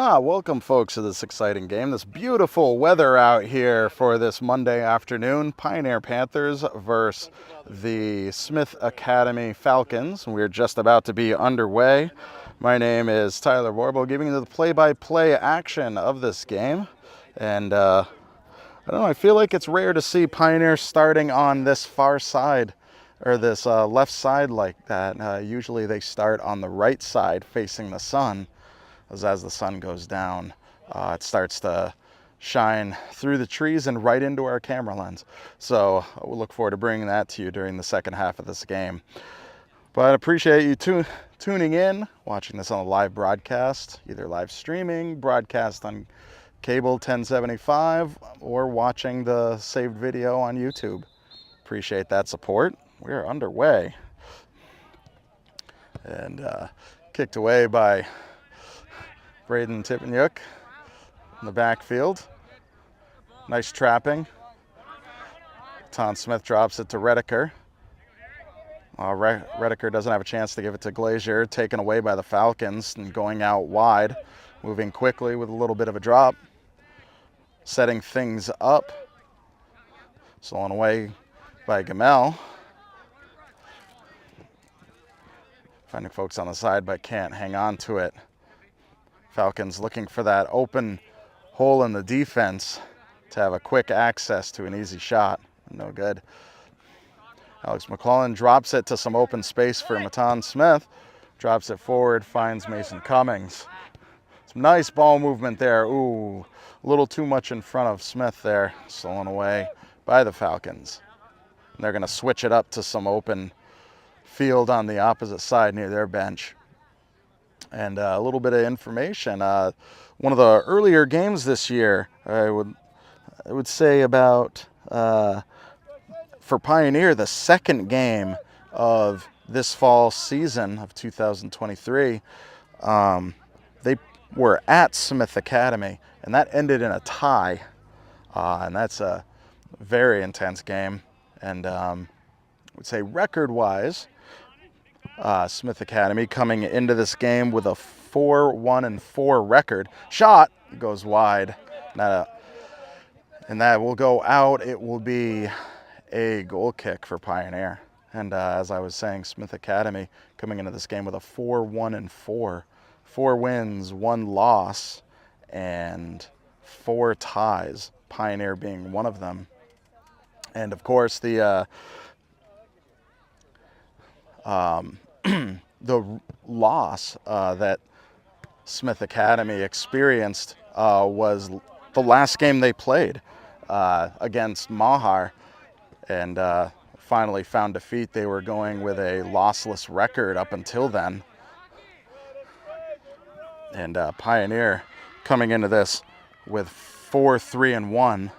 Welcome folks to this exciting game. This beautiful weather out here for this Monday afternoon. Pioneer Panthers versus the Smith Academy Falcons. We're just about to be underway. My name is Tyler Warble, giving you the play-by-play action of this game. And I don't know, I feel like it's rare to see Pioneer starting on this far side or this left side like that. Usually they start on the right side facing the sun. As the sun goes down, it starts to shine through the trees and right into our camera lens. So we'll look forward to bringing that to you during the second half of this game. But I appreciate you tuning in, watching this on a live broadcast, either live streaming, broadcast on cable 1075, or watching the saved video on YouTube. Appreciate that support. We're underway. And kicked away by Braden Tippanyuk in the backfield. Nice trapping. Ton Smith drops it to Rediker. Rediker doesn't have a chance to give it to Glazier. Taken away by the Falcons and going out wide. Moving quickly with a little bit of a drop. Setting things up. Stolen away by Gamel. Finding folks on the side but can't hang on to it. Falcons looking for that open hole in the defense to have a quick access to an easy shot. No good. Alex McClellan drops it to some open space for Matan Smith. Drops it forward, finds Mason Cummings. Some nice ball movement there. Ooh, a little too much in front of Smith there. Stolen away by the Falcons. And they're going to switch it up to some open field on the opposite side near their bench. And a little bit of information. One of the earlier games this year, I would say about, for Pioneer, the second game of this fall season of 2023, they were at Smith Academy, and that ended in a tie. And that's a very intense game. And I would say record-wise, Smith Academy coming into this game with a 4-1-4 record. Shot goes wide. And that will go out. It will be a goal kick for Pioneer. And as I was saying, Smith Academy coming into this game with a 4-1-4. 4 wins, 1 loss, and 4 ties. Pioneer being one of them. And of course, the loss that Smith Academy experienced was the last game they played against Mahar, and finally found defeat. They were going with a lossless record up until then. And Pioneer coming into this with 4-3-1. Of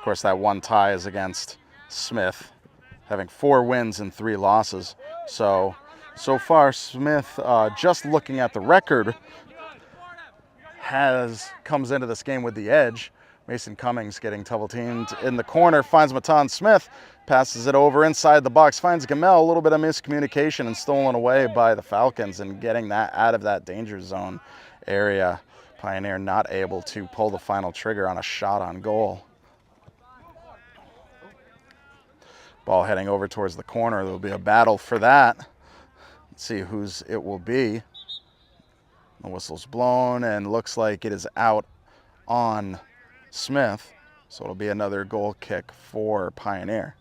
course, that 1 tie is against Smith, having 4 wins and 3 losses. So far, Smith, just looking at the record, comes into this game with the edge. Mason Cummings getting double-teamed in the corner, finds Matan Smith, passes it over inside the box, finds Gamel. A little bit of miscommunication and stolen away by the Falcons, and getting that out of that danger zone area. Pioneer not able to pull the final trigger on a shot on goal. Ball heading over towards the corner. There will be a battle for that. Let's see whose it will be. The whistle's blown and looks like it is out on Smith. So it'll be another goal kick for Pioneer.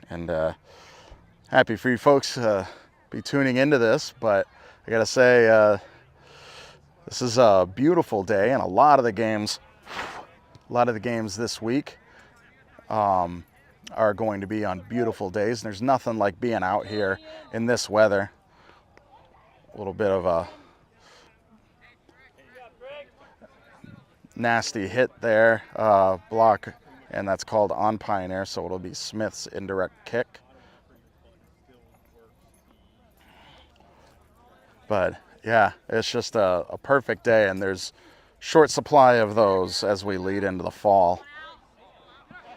And happy for you folks to be tuning into this, but I gotta say, this is a beautiful day, and a lot of the games this week are going to be on beautiful days. And there's nothing like being out here in this weather. A little bit of a nasty hit there, block, and that's called on Pioneer, so it'll be Smith's indirect kick. But yeah, it's just a perfect day, and there's short supply of those as we lead into the fall.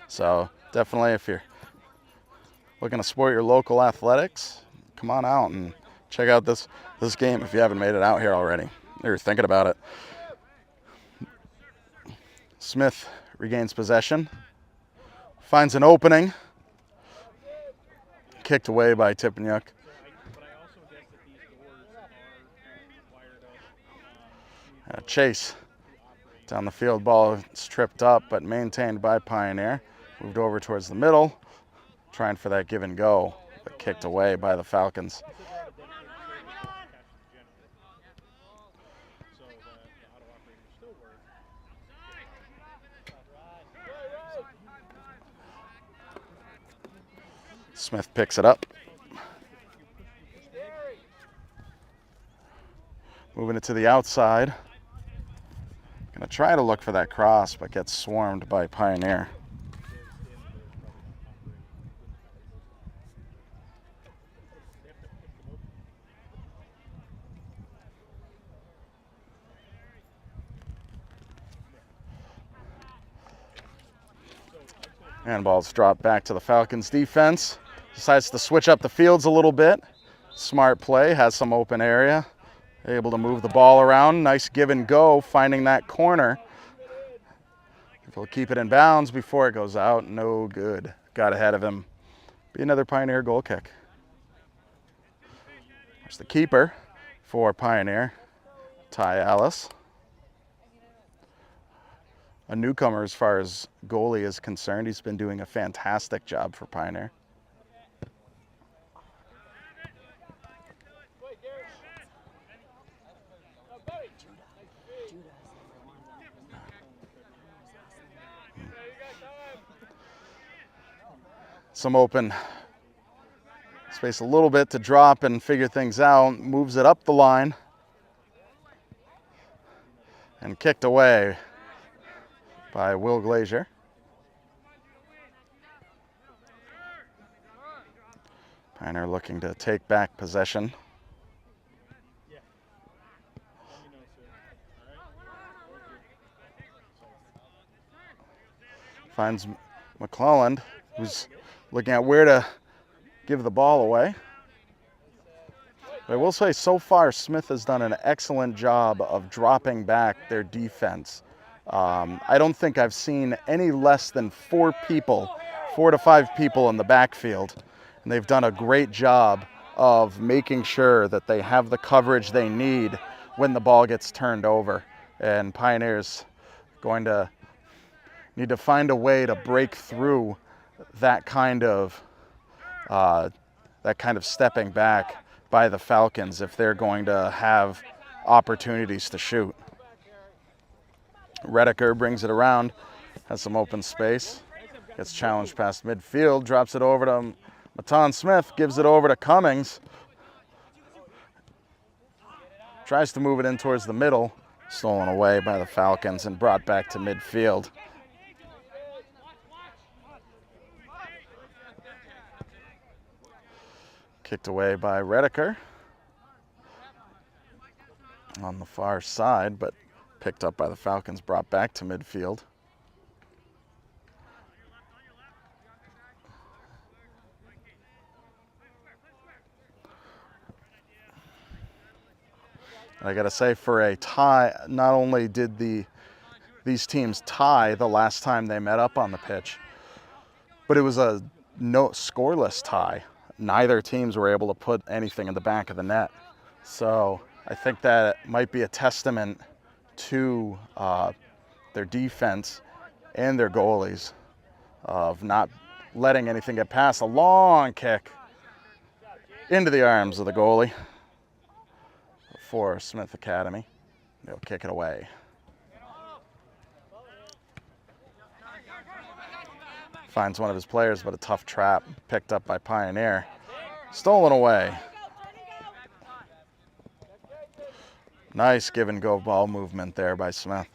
So definitely, if you're looking to support your local athletics, come on out and check out this game if you haven't made it out here already. They're thinking about it. Smith regains possession. Finds an opening. Kicked away by Tippanyuk. A chase down the field. Ball is tripped up but maintained by Pioneer. Moved over towards the middle. Trying for that give and go, but kicked away by the Falcons. Smith picks it up. Moving it to the outside. Gonna try to look for that cross, but gets swarmed by Pioneer. Handball's dropped back to the Falcons defense. Decides to switch up the fields a little bit. Smart play, has some open area. Able to move the ball around. Nice give and go, finding that corner. If he'll keep it in bounds before it goes out, no good. Got ahead of him. Be another Pioneer goal kick. There's the keeper for Pioneer, Ty Alice. A newcomer as far as goalie is concerned. He's been doing a fantastic job for Pioneer. Some open space a little bit to drop and figure things out. Moves it up the line and kicked away by Will Glazier. Pioneer looking to take back possession. Finds McClelland, who's looking at where to give the ball away. But I will say, so far, Smith has done an excellent job of dropping back their defense. I don't think I've seen any less than 4 to 5 people in the backfield. And they've done a great job of making sure that they have the coverage they need when the ball gets turned over. And Pioneer's going to need to find a way to break through that kind of stepping back by the Falcons if they're going to have opportunities to shoot. Redeker brings it around, has some open space, gets challenged past midfield, drops it over to Matan Smith, gives it over to Cummings. Tries to move it in towards the middle, stolen away by the Falcons and brought back to midfield. Kicked away by Redeker on the far side, but picked up by the Falcons, brought back to midfield. I gotta say, for a tie, not only did these teams tie the last time they met up on the pitch, but it was a scoreless tie. Neither teams were able to put anything in the back of the net. So I think that might be a testament to their defense and their goalies of not letting anything get past. A long kick into the arms of the goalie for Smith Academy. They'll kick it away. Finds one of his players, but a tough trap picked up by Pioneer. Stolen away. Nice give and go ball movement there by Smith.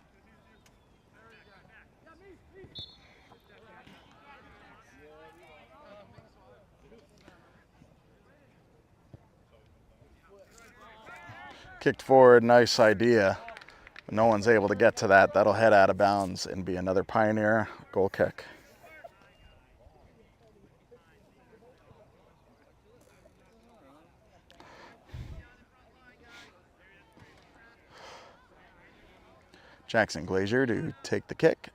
Kicked forward, nice idea. No one's able to get to that. That'll head out of bounds and be another Pioneer goal kick. Jackson Glazier to take the kick.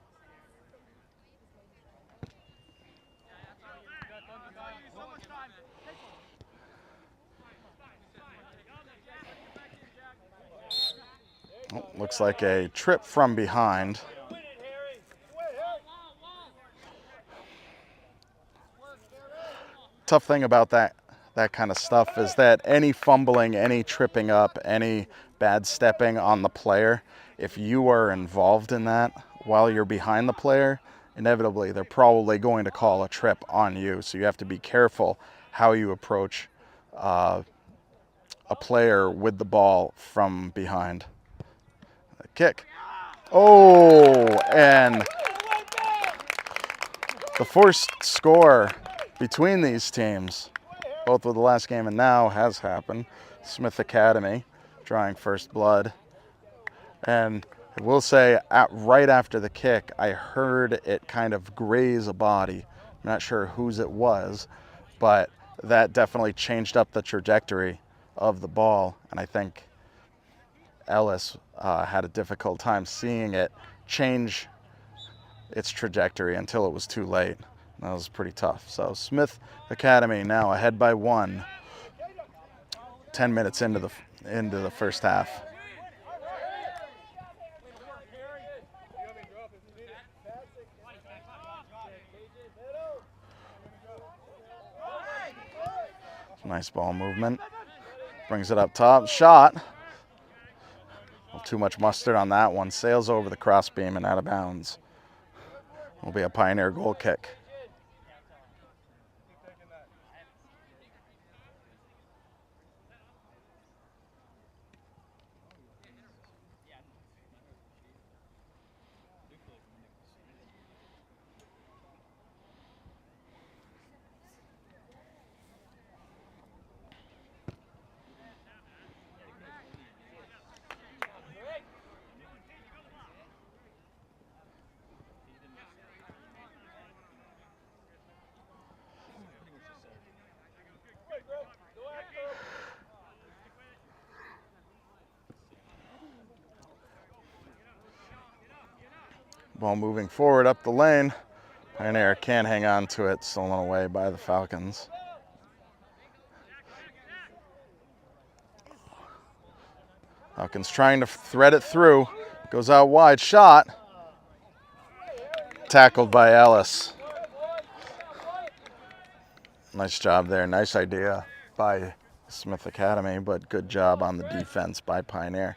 Oh, looks like a trip from behind. Tough thing about that kind of stuff is that any fumbling, any tripping up, any bad stepping on the player, if you are involved in that while you're behind the player, inevitably they're probably going to call a trip on you. So you have to be careful how you approach a player with the ball from behind. A kick. Oh, and the forced score between these teams, both with the last game and now, has happened. Smith Academy drawing first blood. And I will say, right after the kick, I heard it kind of graze a body. I'm not sure whose it was, but that definitely changed up the trajectory of the ball. And I think Ellis had a difficult time seeing it change its trajectory until it was too late. That was pretty tough. So Smith Academy now ahead by 1, 10 minutes into the first half. Nice ball movement. Brings it up top. Shot. Too much mustard on that one. Sails over the crossbeam and out of bounds. Will be a Pioneer goal kick. Ball moving forward up the lane. Pioneer can't hang on to it, stolen away by the Falcons. Falcons trying to thread it through. Goes out wide. Shot. Tackled by Ellis. Nice job there. Nice idea by Smith Academy, but good job on the defense by Pioneer.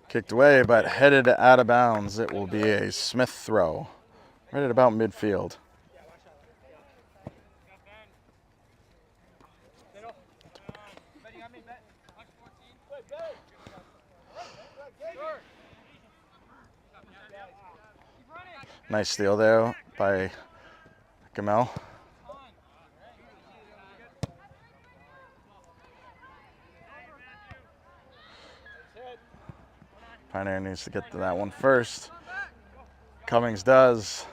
Kicked away, but headed out of bounds. It will be a Smith throw, right at about midfield. Nice steal there by Gamel. Pioneer needs to get to that one first. Cummings does.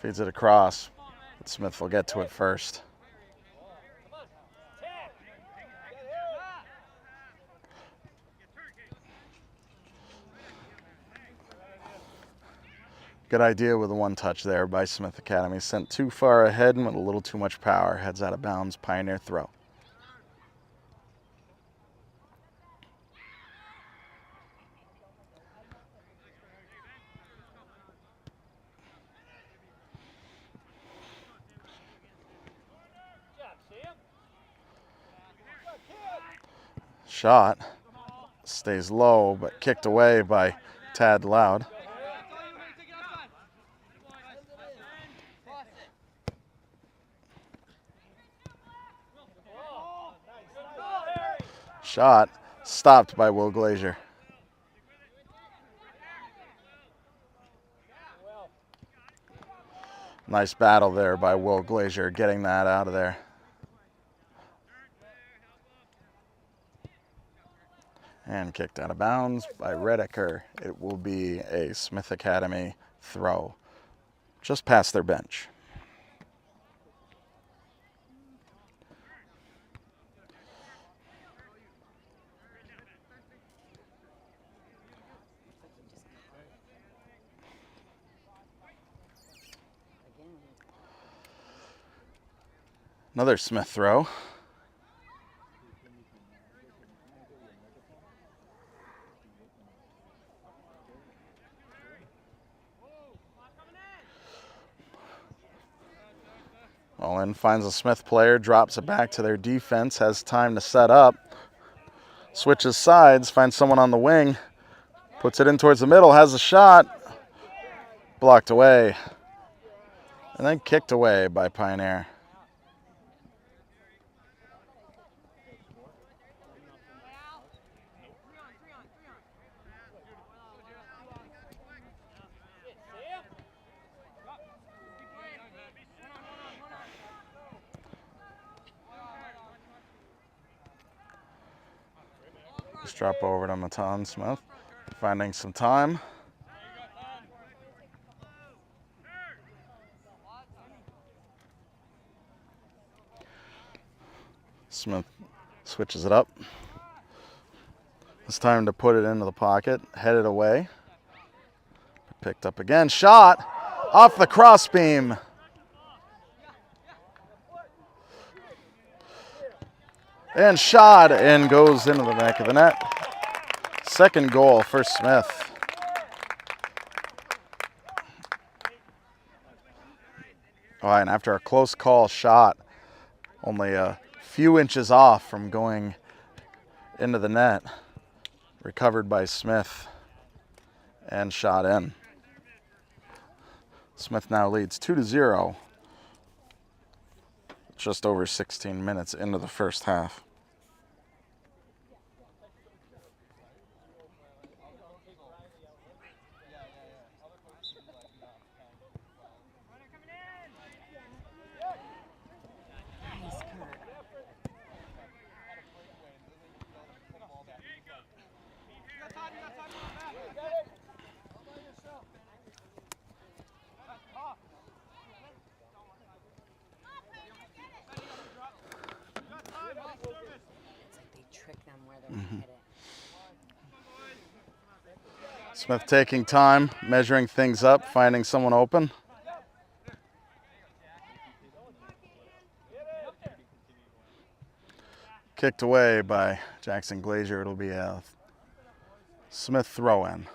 Feeds it across, but Smith will get to it first. Good idea with the one touch there by Smith Academy. Sent too far ahead and with a little too much power. Heads out of bounds. Pioneer throw. Shot stays low, but kicked away by Tad Loud. Shot stopped by Will Glazier. Nice battle there by Will Glazier, getting that out of there. And kicked out of bounds by Redeker. It will be a Smith Academy throw, just past their bench. Another Smith throw. Mullen finds a Smith player, drops it back to their defense, has time to set up, switches sides, finds someone on the wing, puts it in towards the middle, has a shot, blocked away, and then kicked away by Pioneer. Just drop over to Matan Smith, finding some time. Smith switches it up. It's time to put it into the pocket, headed away. Picked up again, shot off the crossbeam. And shot and goes into the back of the net. Second goal for Smith. Oh, and after a close call shot, only a few inches off from going into the net, recovered by Smith and shot in. Smith now leads 2-0, just over 16 minutes into the first half. Smith taking time, measuring things up, finding someone open. Kicked away by Jackson Glazier. It'll be a Smith throw-in.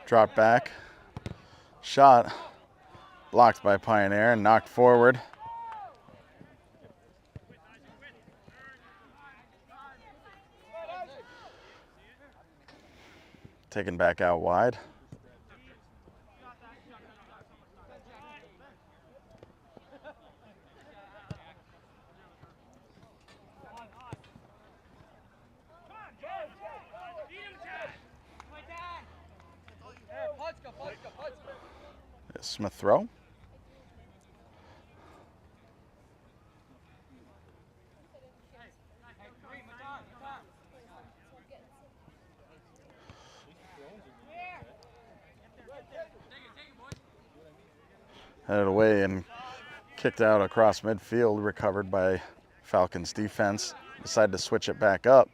Drop back. Shot blocked by Pioneer and knocked forward. Taken back out wide. Smith throw. Headed away and kicked out across midfield, recovered by Falcons defense. Decided to switch it back up.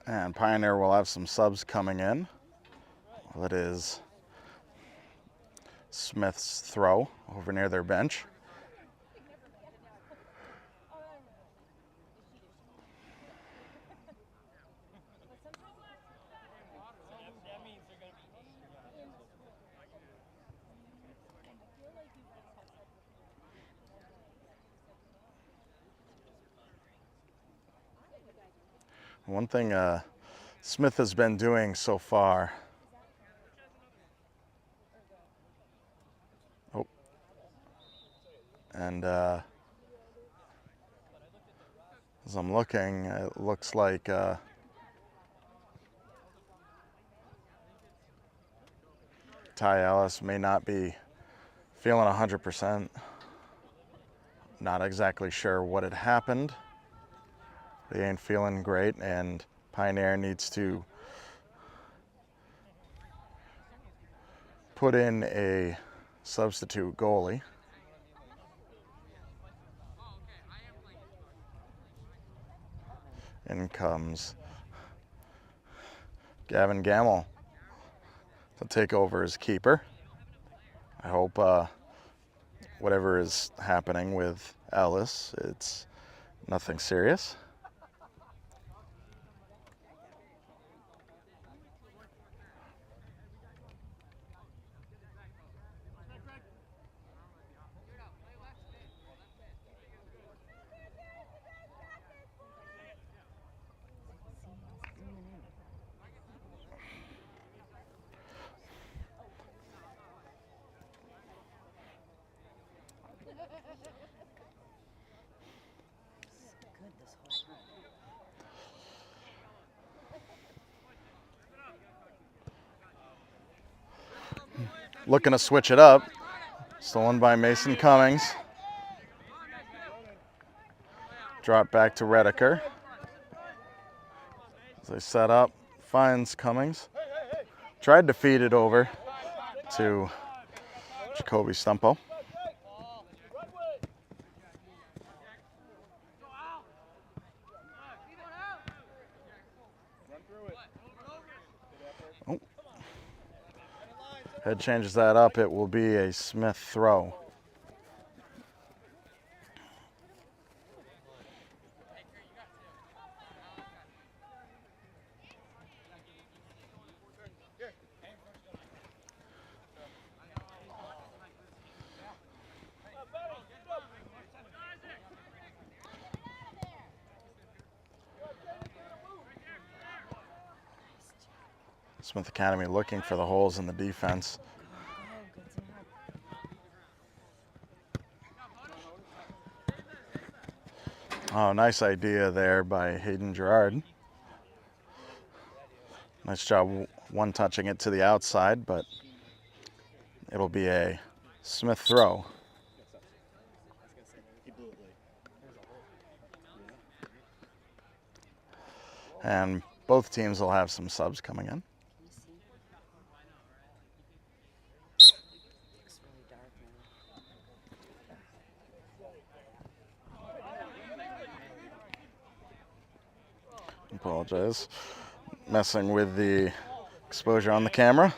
And Pioneer will have some subs coming in. Well, it is Smith's throw over near their bench. One thing Smith has been doing so far. Oh. And as I'm looking, it looks like Ty Ellis may not be feeling 100%. Not exactly sure what had happened. He ain't feeling great, and Pioneer needs to put in a substitute goalie. In comes Gavin Gamble to take over as keeper. I hope whatever is happening with Ellis, it's nothing serious. Looking to switch it up. Stolen by Mason Cummings. Drop back to Redeker. As they set up, finds Cummings. Tried to feed it over to Jacoby Stumpo. Oh. Head changes that up. It will be a Smith throw. Smith Academy looking for the holes in the defense. Oh, nice idea there by Hayden Gerard. Nice job one-touching it to the outside, but it'll be a Smith throw. And both teams will have some subs coming in. Apologize. Messing with the exposure on the camera.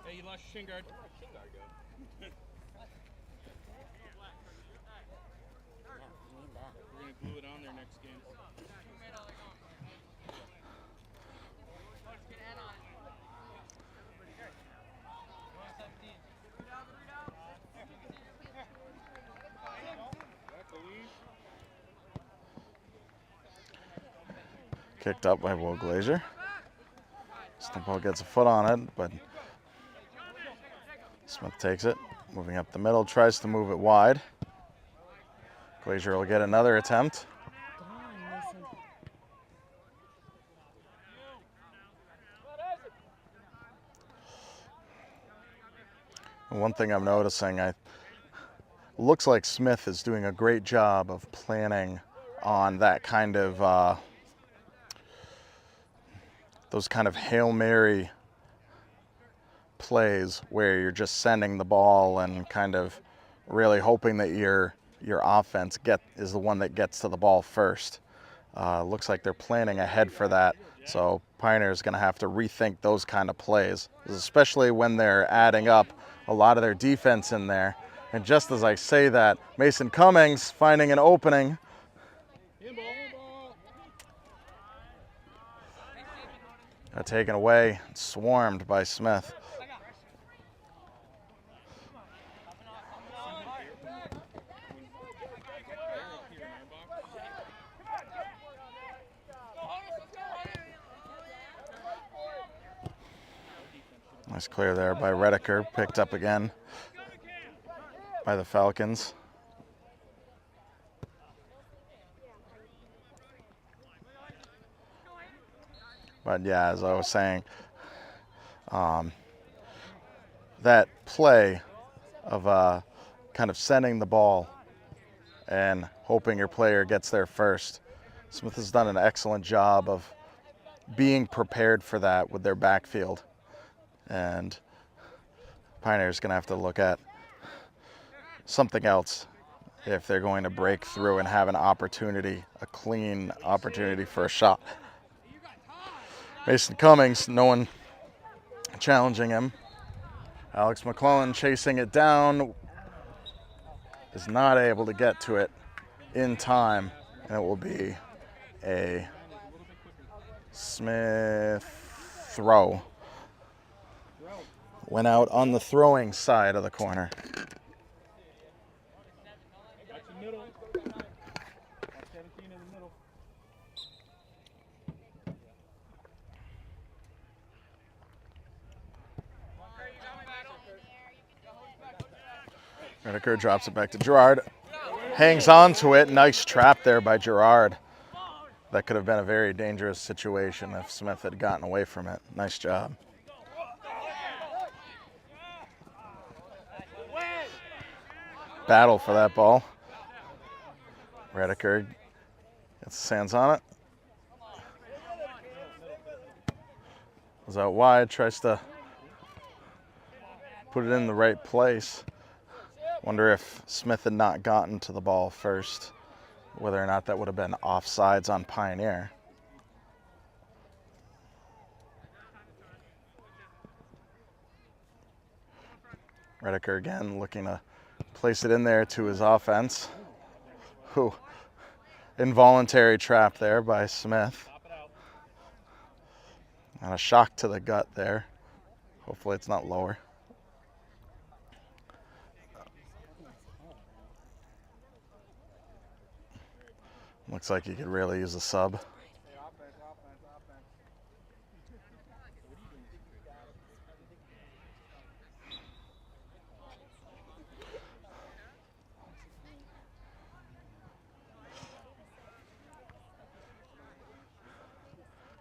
Hey, you lost your shin guard. We're going to glue it on there next game. Kicked up by Will Glazier. Stumpo gets a foot on it, but Smith takes it. Moving up the middle, tries to move it wide. Glazier will get another attempt. One thing I'm noticing, looks like Smith is doing a great job of planning on that kind of those kind of Hail Mary plays where you're just sending the ball and kind of really hoping that your offense is the one that gets to the ball first. Looks like they're planning ahead for that. So Pioneer's going to have to rethink those kind of plays, especially when they're adding up a lot of their defense in there. And just as I say that, Mason Cummings finding an opening. Taken away, swarmed by Smith. Nice clear there by Redeker, picked up again by the Falcons. But yeah, as I was saying, that play of kind of sending the ball and hoping your player gets there first, Smith has done an excellent job of being prepared for that with their backfield. And Pioneer's going to have to look at something else if they're going to break through and have an opportunity, a clean opportunity for a shot. Mason Cummings, no one challenging him. Alex McClellan chasing it down, is not able to get to it in time, and it will be a Smith throw. Went out on the throwing side of the corner. That's the middle. That's 17 in the middle. Redeker drops it back to Gerard. Hangs on to it. Nice trap there by Gerard. That could have been a very dangerous situation if Smith had gotten away from it. Nice job. Battle for that ball. Redeker gets his hands on it. Goes out wide, tries to put it in the right place. Wonder if Smith had not gotten to the ball first, whether or not that would have been offsides on Pioneer. Redeker again looking to place it in there to his offense. Ooh, involuntary trap there by Smith. And a shock to the gut there. Hopefully it's not lower. Looks like he could really use a sub.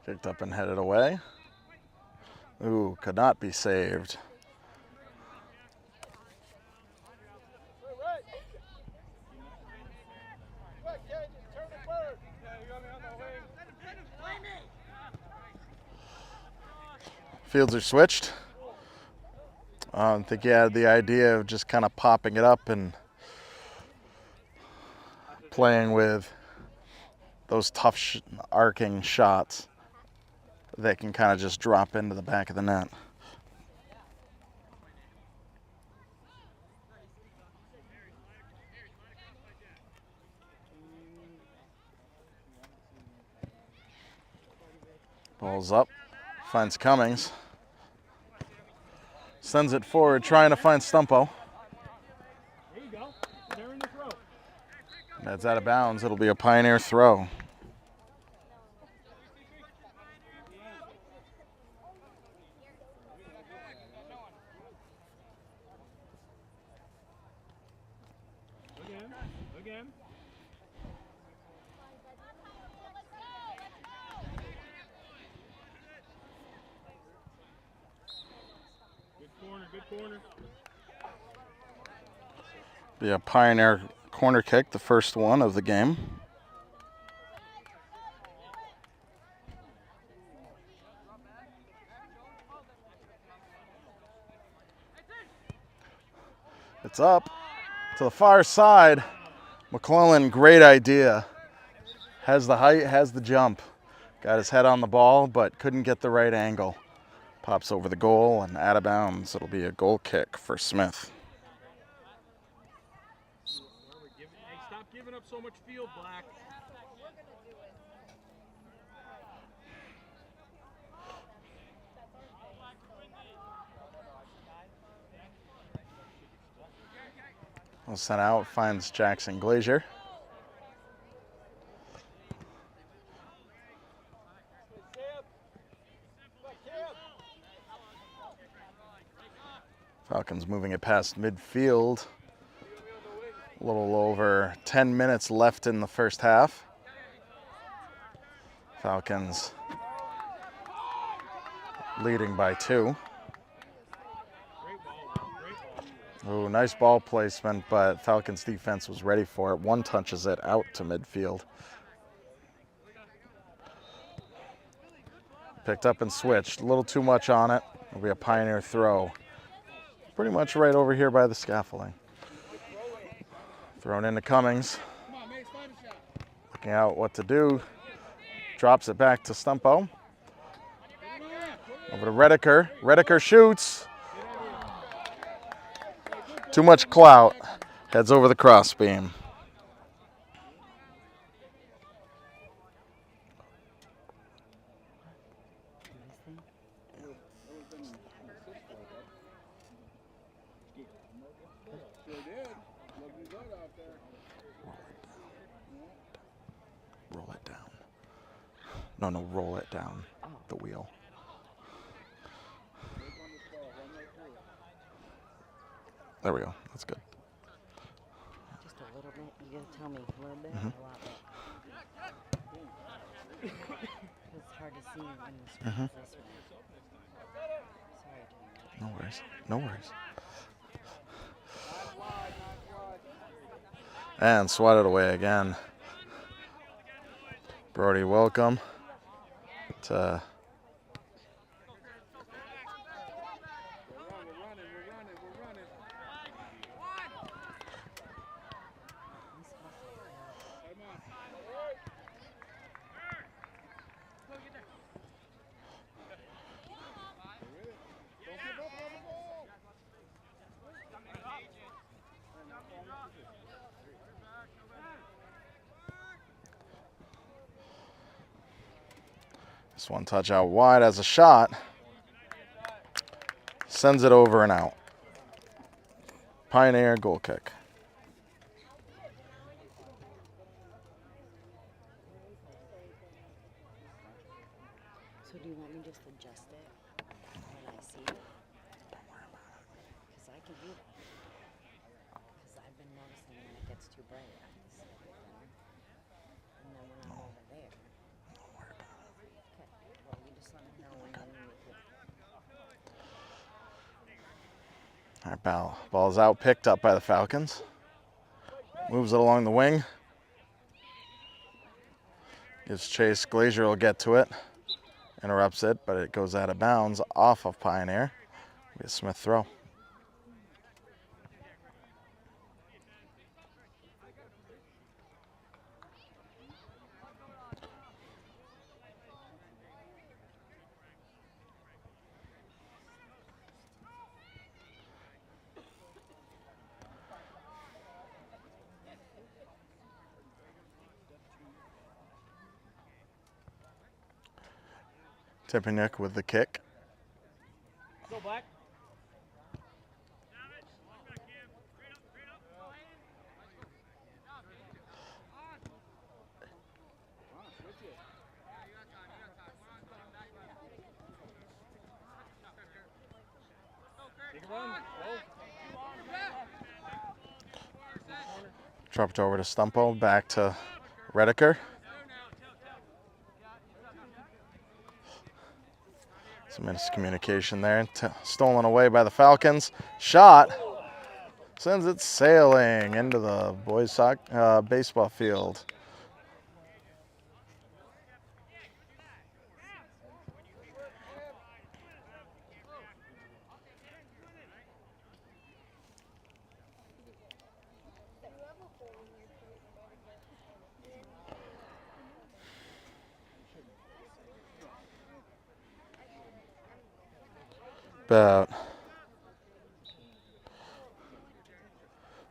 Kicked up and headed away. Ooh, could not be saved. Fields are switched. I think he had the idea of just kind of popping it up and playing with those tough arcing shots that can kind of just drop into the back of the net. Ball's up, finds Cummings. Sends it forward, trying to find Stumpo. There you go. They're in the throw. That's out of bounds. It'll be a Pioneer throw. Again. Good corner. Be a Pioneer corner kick, the first one of the game. It's up to the far side. McClellan, great idea. Has the height, has the jump. Got his head on the ball, but couldn't get the right angle. Pops over the goal and out of bounds. It'll be a goal kick for Smith. Hey, stop giving up so much field, Black. Well sent out, finds Jackson Glazier. Falcons moving it past midfield. A little over 10 minutes left in the first half. Falcons leading by 2. Ooh, nice ball placement, but Falcons defense was ready for it. One touches it out to midfield. Picked up and switched. A little too much on it. It'll be a Pioneer throw. Pretty much right over here by the scaffolding. Thrown into Cummings. Looking out what to do. Drops it back to Stumpo. Over to Redeker. Redeker shoots. Too much clout. Heads over the crossbeam. Roll it down. No, roll it down the wheel. There we go. That's good. Just a little bit. You gotta tell me a little bit or a lot bit. It's hard to see when the screen's this way. Sorry. No worries. No worries. And swatted away again. Brody, welcome to this one touch out wide as a shot. Sends it over and out. Pioneer goal kick. So do you want me just to adjust it when I see it? Don't worry about it. Because I can do that. Because I've been noticing when it gets too bright, I have to see it, you know? And then when I'm over there. Don't worry about it. Okay. Well, you just let me know when you need it. All right, ball's out, picked up by the Falcons. Moves it along the wing. Gives chase. Glazier will get to it. Interrupts it, but it goes out of bounds off of Pioneer. Be a Smith throw. Tippinick with the kick. Go Black. Dropped over to Stumpo, back to Redeker. Some miscommunication there. Stolen away by the Falcons. Shot. Sends it sailing into the boys' baseball field. About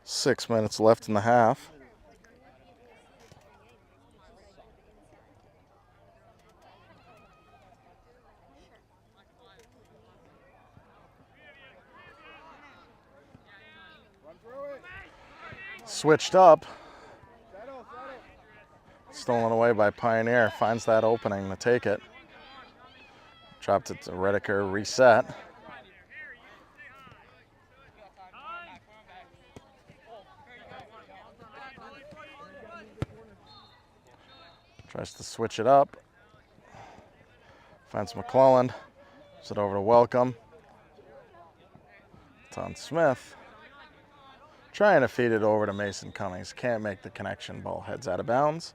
6 minutes left in the half. Switched up. Stolen away by Pioneer. Finds that opening to take it. Dropped it to Redeker. Reset. Tries to switch it up. Finds McClelland. Gives it over to Welcome. It's on Smith. Trying to feed it over to Mason Cummings. Can't make the connection. Ball heads out of bounds.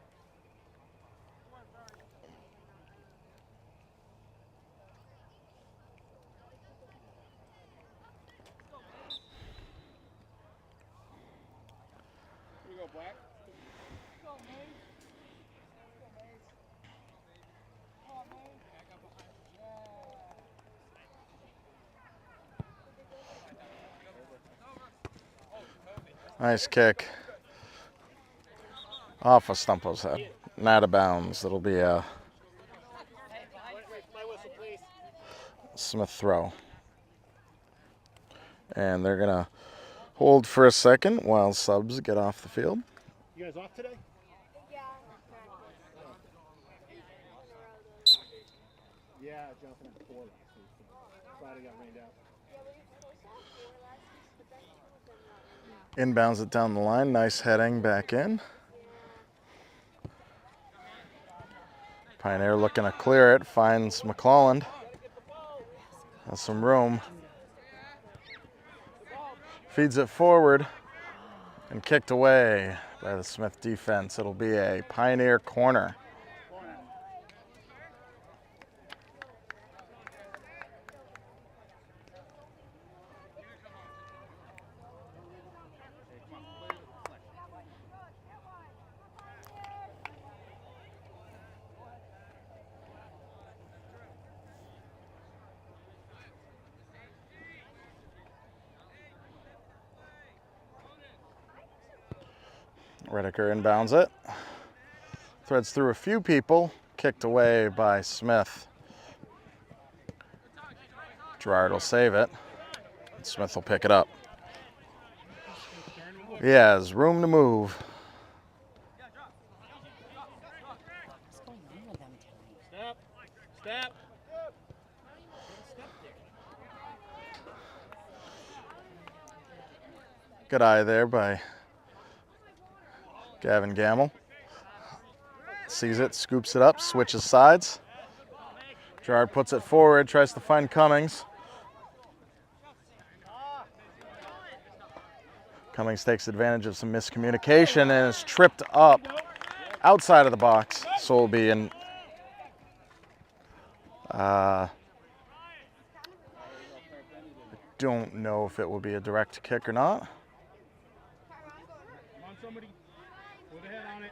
Here we go, Black. Nice kick. Off of Stumpo's head. And out of bounds. It'll be a Smith throw. And they're going to hold for a second while subs get off the field. You guys off today? Yeah, jumping at 4 last week. So Friday got rained out. Inbounds it down the line. Nice heading back in. Pioneer looking to clear it. Finds McClelland. Has some room. Feeds it forward. And kicked away by the Smith defense. It'll be a Pioneer corner. Redeker inbounds it. Threads through a few people. Kicked away by Smith. Gerard will save it. Smith will pick it up. He has room to move. What's going on with them tonight? Step. Good eye there by Gavin Gamble. Sees it, scoops it up, switches sides. Gerard puts it forward, tries to find Cummings. Cummings takes advantage of some miscommunication and is tripped up outside of the box. So will be in. I don't know if it will be a direct kick or not. Come on, somebody. Put a head on it.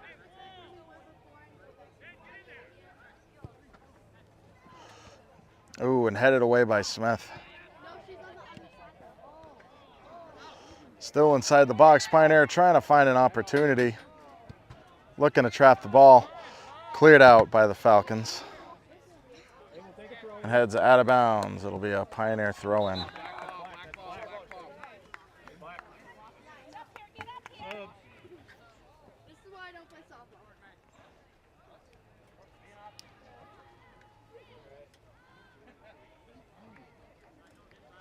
Ooh, and headed away by Smith. Still inside the box. Pioneer trying to find an opportunity. Looking to trap the ball. Cleared out by the Falcons. And heads out of bounds. It'll be a Pioneer throw-in. This is why I don't play softball.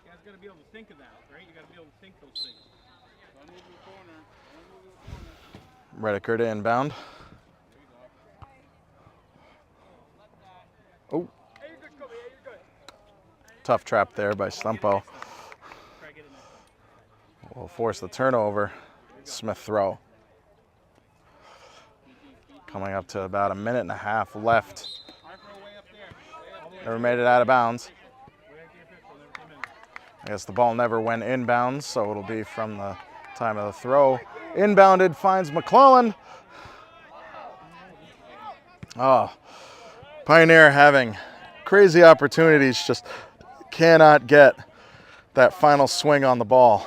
You guys got to be able to think of that, right? You got to be able to think those things. Don't move in the corner. Don't move in the corner. Redeker to inbound. Oh. Hey, you're good, Kobe. Hey, you're good. Tough trap there by Stumpo. Try to get in there. Will force the turnover. Smith throw. Coming up to about a minute and a half left. High throw way up there. Way up there. Never made it out of bounds. Way up there, Pitbull. Never came in. I guess the ball never went inbounds, so it'll be from the time of the throw. Inbounded, finds McClelland. Oh, Pioneer having crazy opportunities, just cannot get that final swing on the ball.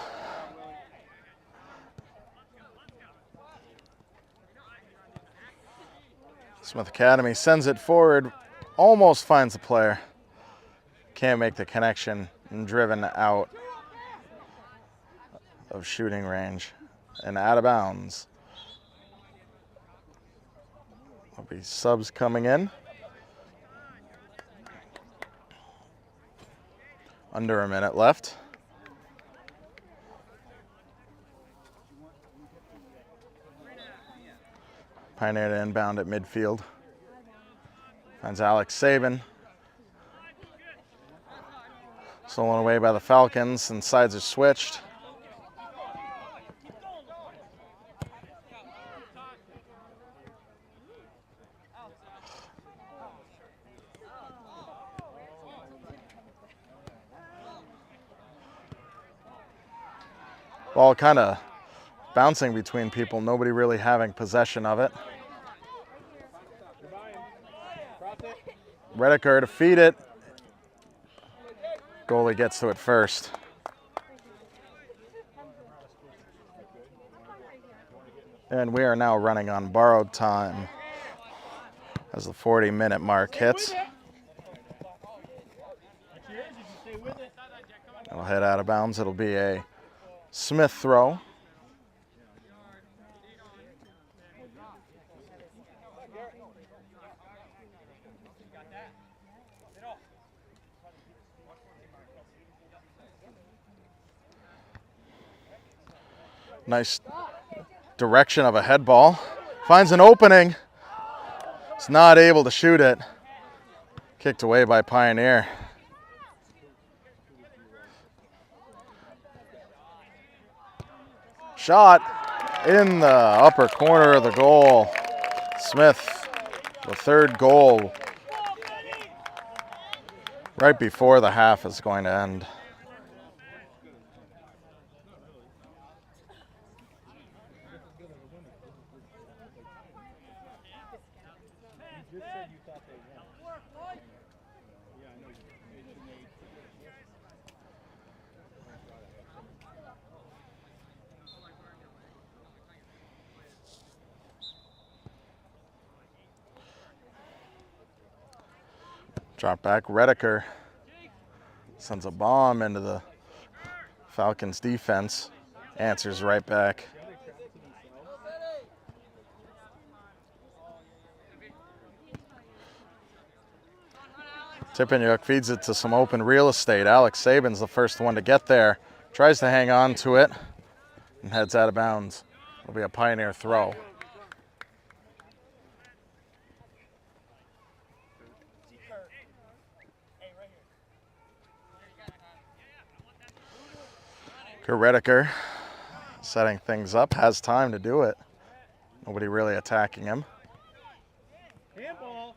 Smith Academy sends it forward, almost finds the player. Can't make the connection and driven out of shooting range and out of bounds. There'll be subs coming in. Under a minute left. Pioneer to inbound at midfield. Finds Alex Sabin. Stolen away by the Falcons, and sides are switched. Ball kind of bouncing between people, nobody really having possession of it. Redeker to feed it. Goalie gets to it first. And we are now running on borrowed time as the 40-minute mark hits. It'll head out of bounds. It'll be a Smith throw. Nice direction of a head ball. Finds an opening. It's not able to shoot it. Kicked away by Pioneer. Shot in the upper corner of the goal. Smith, the third goal right before the half is going to end. Drop back, Redeker sends a bomb into the Falcons defense. Answers right back. Tippiniuk feeds it to some open real estate. Alex Sabin's the first one to get there. Tries to hang on to it and heads out of bounds. It'll be a Pioneer throw. Redeker setting things up, has time to do it. Nobody really attacking him. Handball.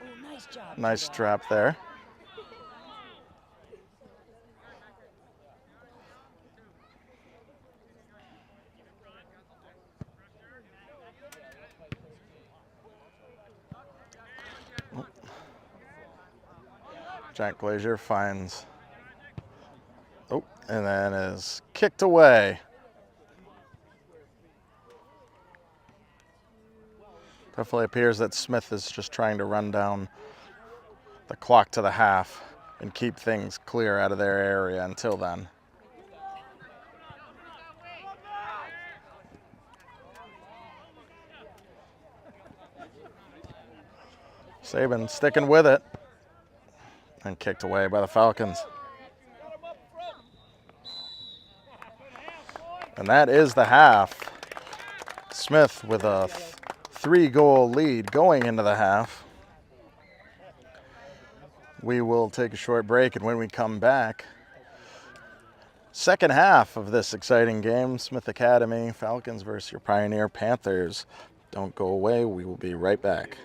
Oh, nice job. Nice trap there. Jack Glazier finds, and then is kicked away. Definitely appears that Smith is just trying to run down the clock to the half and keep things clear out of their area until then. Sabin sticking with it. And kicked away by the Falcons. And that is the half. Smith with a 3-goal lead going into the half. We will take a short break, and when we come back, second half of this exciting game, Smith Academy, Falcons versus your Pioneer Panthers. Don't go away. We will be right back.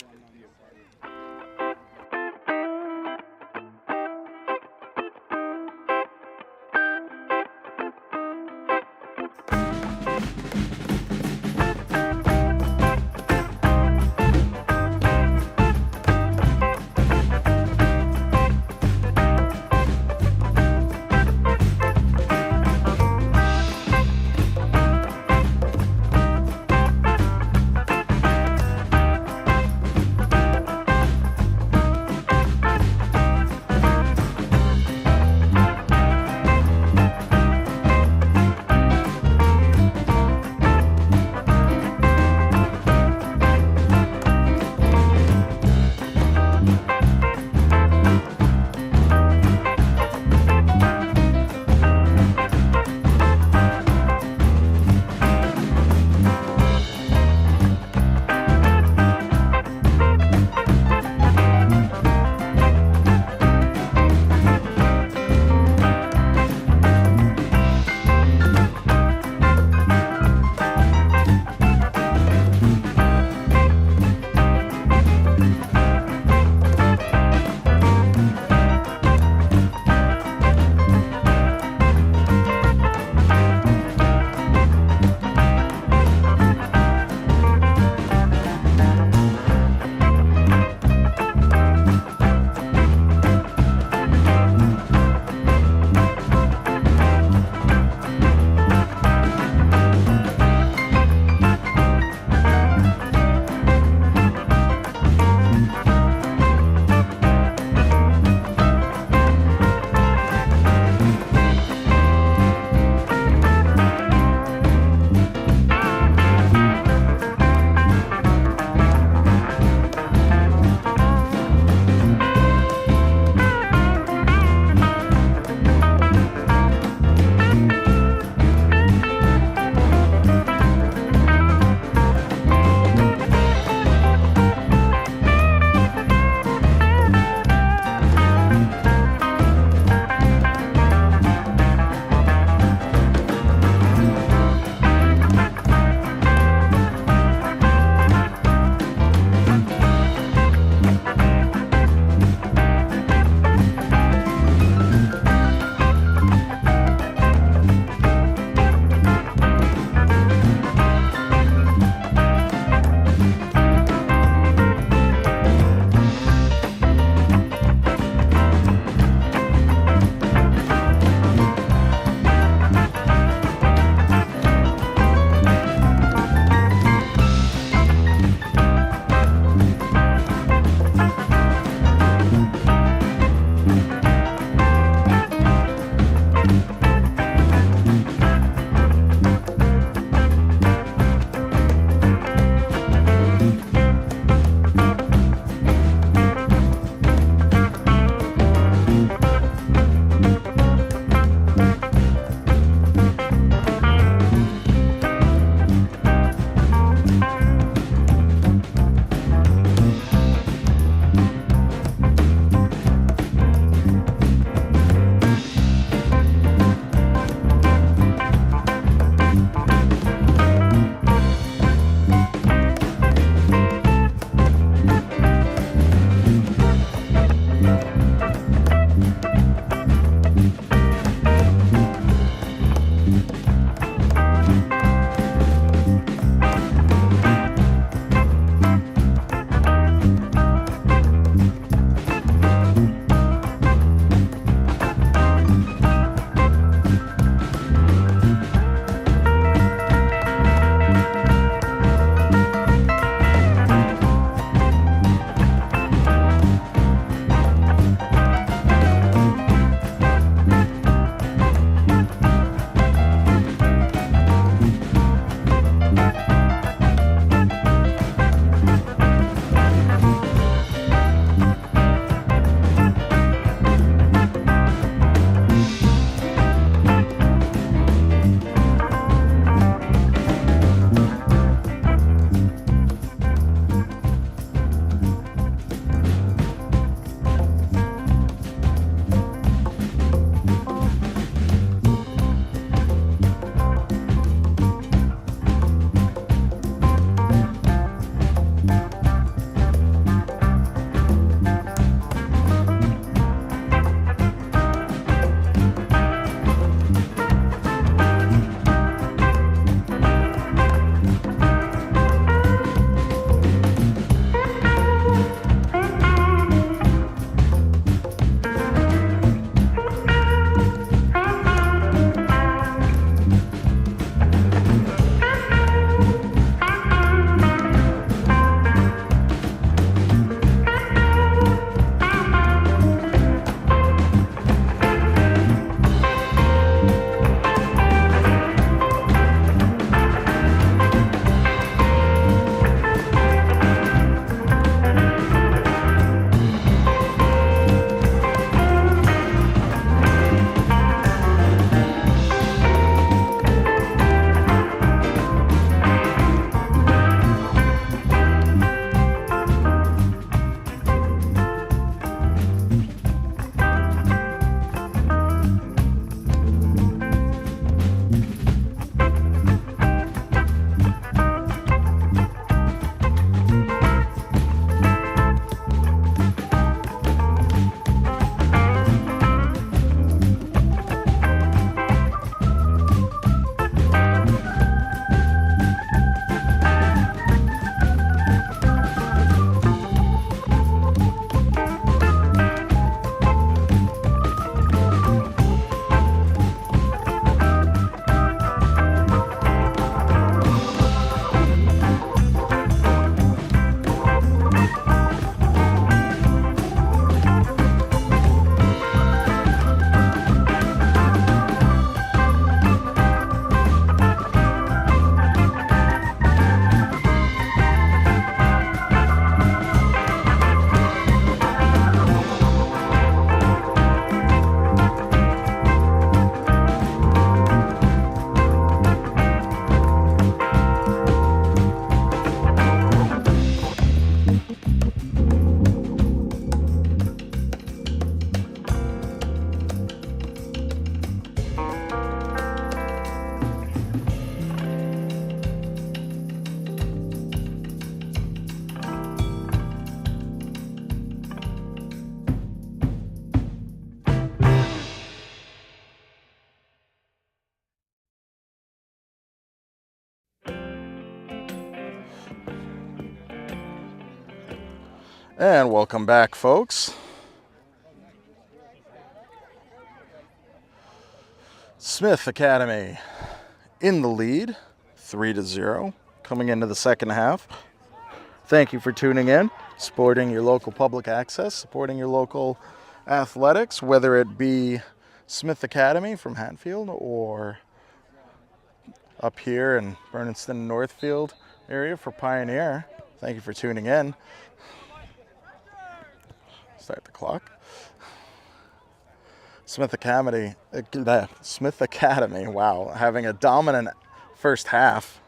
And welcome back, folks. Smith Academy in the lead, 3-0, coming into the second half. Thank you for tuning in, supporting your local public access, supporting your local athletics, whether it be Smith Academy from Hatfield or up here in Bernardston-Northfield area for Pioneer. Thank you for tuning in. Start the clock. Smith Academy, wow, having a dominant first half.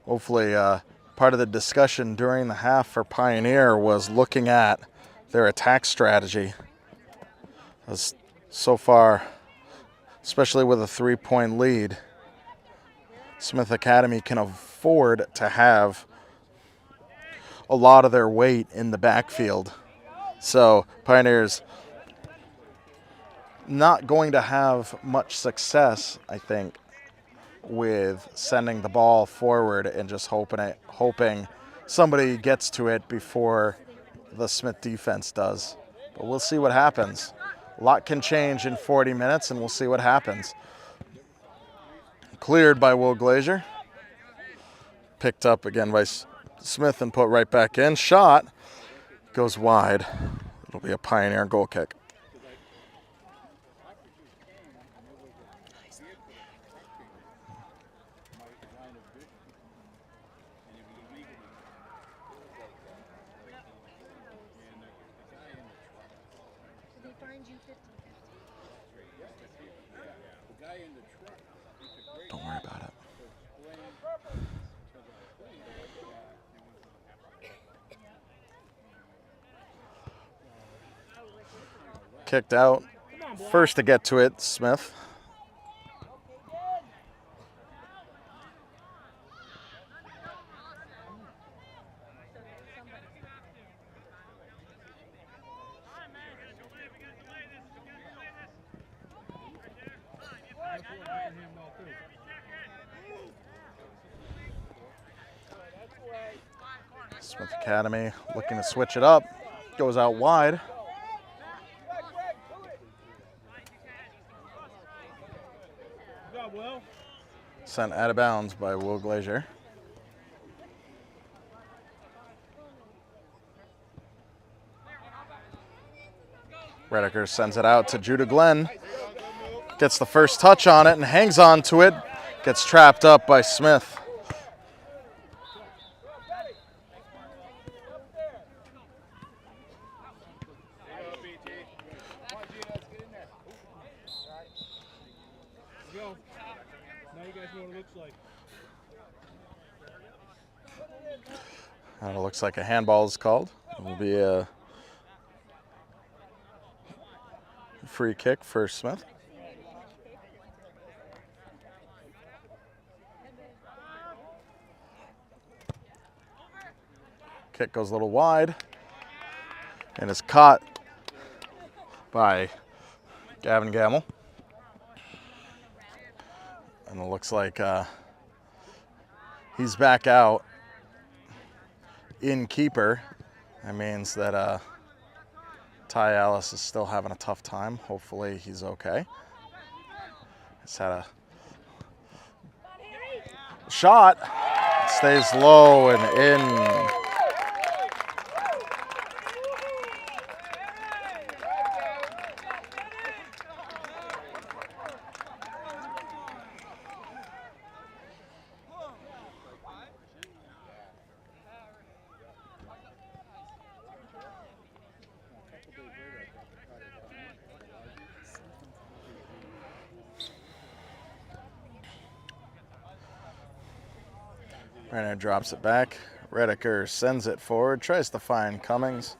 Hopefully, part of the discussion during the half for Pioneer was looking at their attack strategy. As so far, especially with a 3-point lead, Smith Academy can afford to have a lot of their weight in the backfield. So Pioneer's not going to have much success, I think, with sending the ball forward and just hoping somebody gets to it before the Smith defense does. But we'll see what happens. A lot can change in 40 minutes, and we'll see what happens. Cleared by Will Glazier. Picked up again by Smith and put right back in. Shot goes wide. It'll be a Pioneer goal kick. Don't worry about it. Kicked out. First to get to it, Smith. Smith Academy looking to switch it up. Goes out wide. Sent out of bounds by Will Glazier. Redeker sends it out to Judah Glenn. Gets the first touch on it and hangs on to it. Gets trapped up by Smith. And it looks like a handball is called. It will be a free kick for Smith. Kick goes a little wide and is caught by Gavin Gamble. And it looks like he's back out in keeper. That means that Ty Alice is still having a tough time. Hopefully he's okay. He's had a shot. Stays low and in. Renner drops it back. Redeker sends it forward, tries to find Cummings.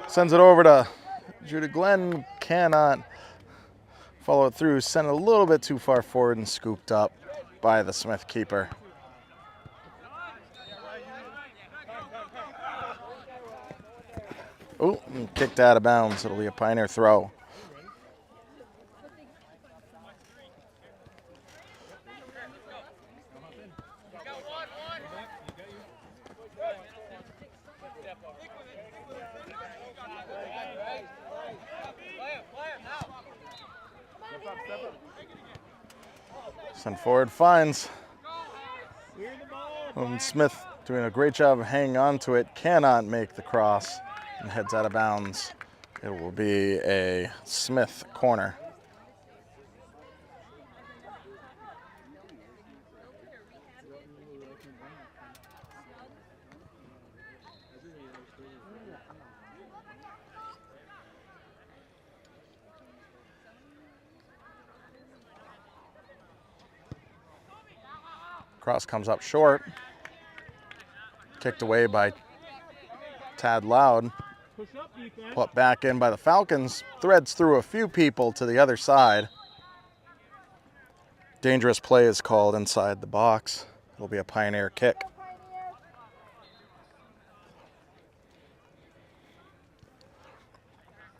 Sends it over to Judah Glenn, cannot follow it through. Sent it a little bit too far forward and scooped up by the Smith keeper. Oh, kicked out of bounds. It'll be a Pioneer throw. Send forward, finds. Smith doing a great job of hanging on to it. Cannot make the cross and heads out of bounds. It will be a Smith corner. Cross comes up short. Kicked away by Tad Loud. Put back in by the Falcons. Threads through a few people to the other side. Dangerous play is called inside the box. It'll be a Pioneer kick.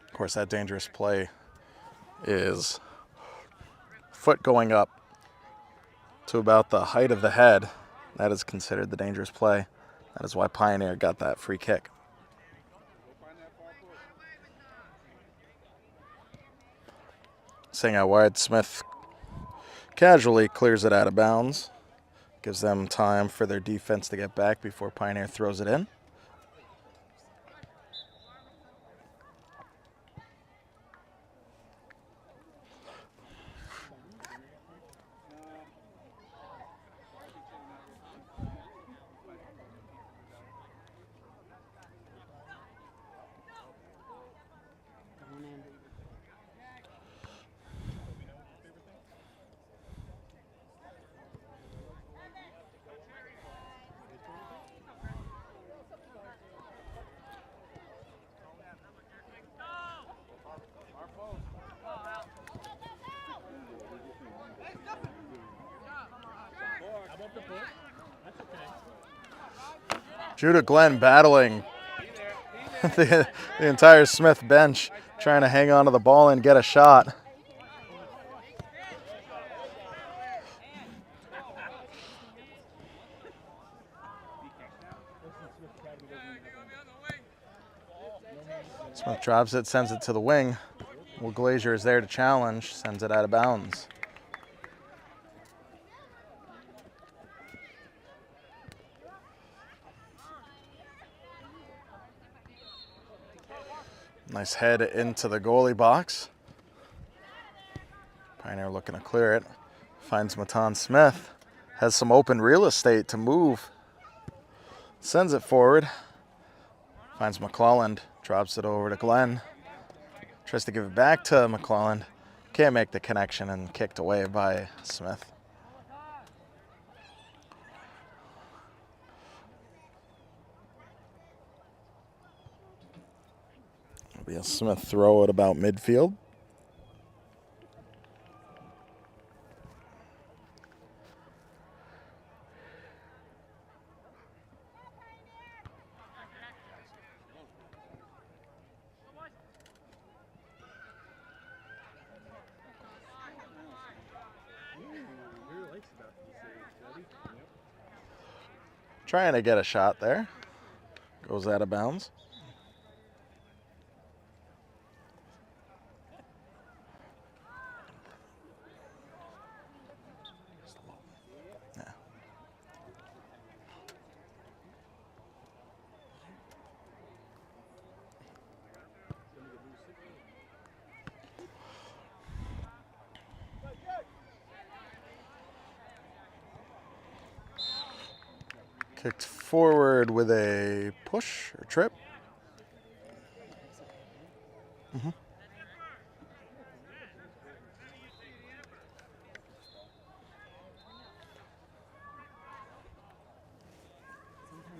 Of course, that dangerous play is foot going up to about the height of the head. That is considered the dangerous play. That is why Pioneer got that free kick. Staying out wide, Smith casually clears it out of bounds. Gives them time for their defense to get back before Pioneer throws it in. Judah Glenn battling the entire Smith bench, trying to hang on to the ball and get a shot. Smith drops it, sends it to the wing. Will Glazier is there to challenge, sends it out of bounds. Nice head into the goalie box. Pioneer looking to clear it. Finds Matan Smith. Has some open real estate to move. Sends it forward. Finds McClelland. Drops it over to Glenn. Tries to give it back to McClelland. Can't make the connection and kicked away by Smith. It'll be a Smith throw at about midfield. Trying to get a shot there. Goes out of bounds. Yeah. Kicked forward with a push or trip. Sometimes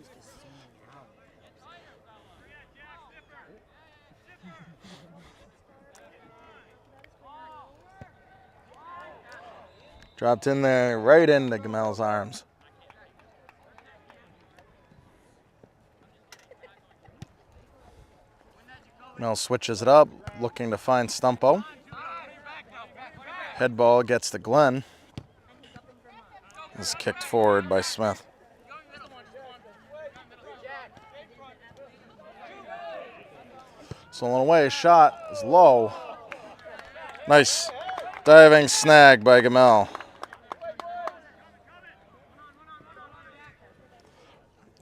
just zooming out. Dropped in there right into Gamel's arms. Mel switches it up, looking to find Stumpo. Head ball gets to Glenn. Is kicked forward by Smith. Stolen away, shot is low. Nice diving snag by Gamel.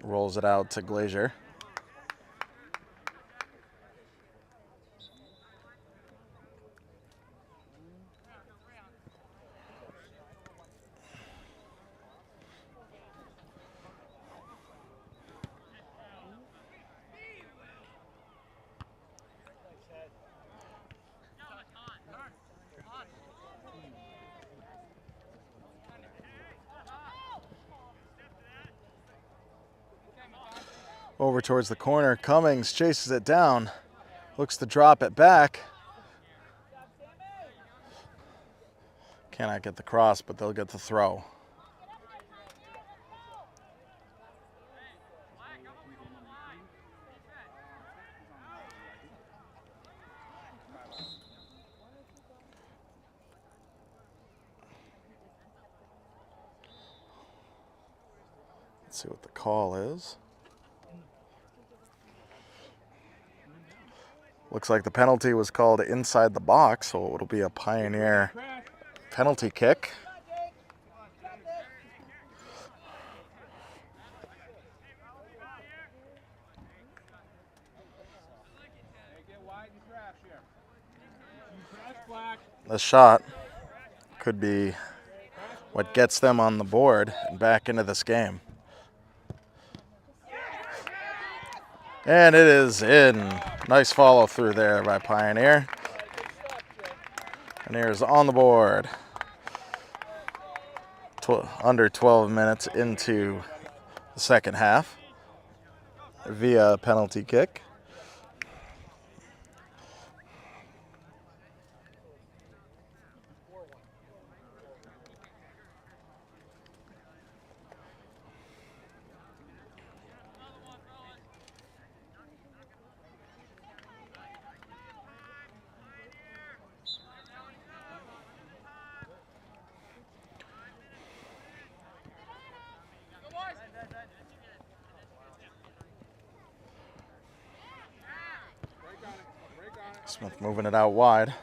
Rolls it out to Glazier. Over towards the corner. Cummings chases it down. Looks to drop it back. Cannot get the cross, but they'll get the throw. Let's see what the call is. Looks like the penalty was called inside the box, so it'll be a Pioneer penalty kick. The shot could be what gets them on the board and back into this game. And it is in. Nice follow through there by Pioneer. Pioneer's on the board. Under 12 minutes into the second half via penalty kick. Smith moving it out wide.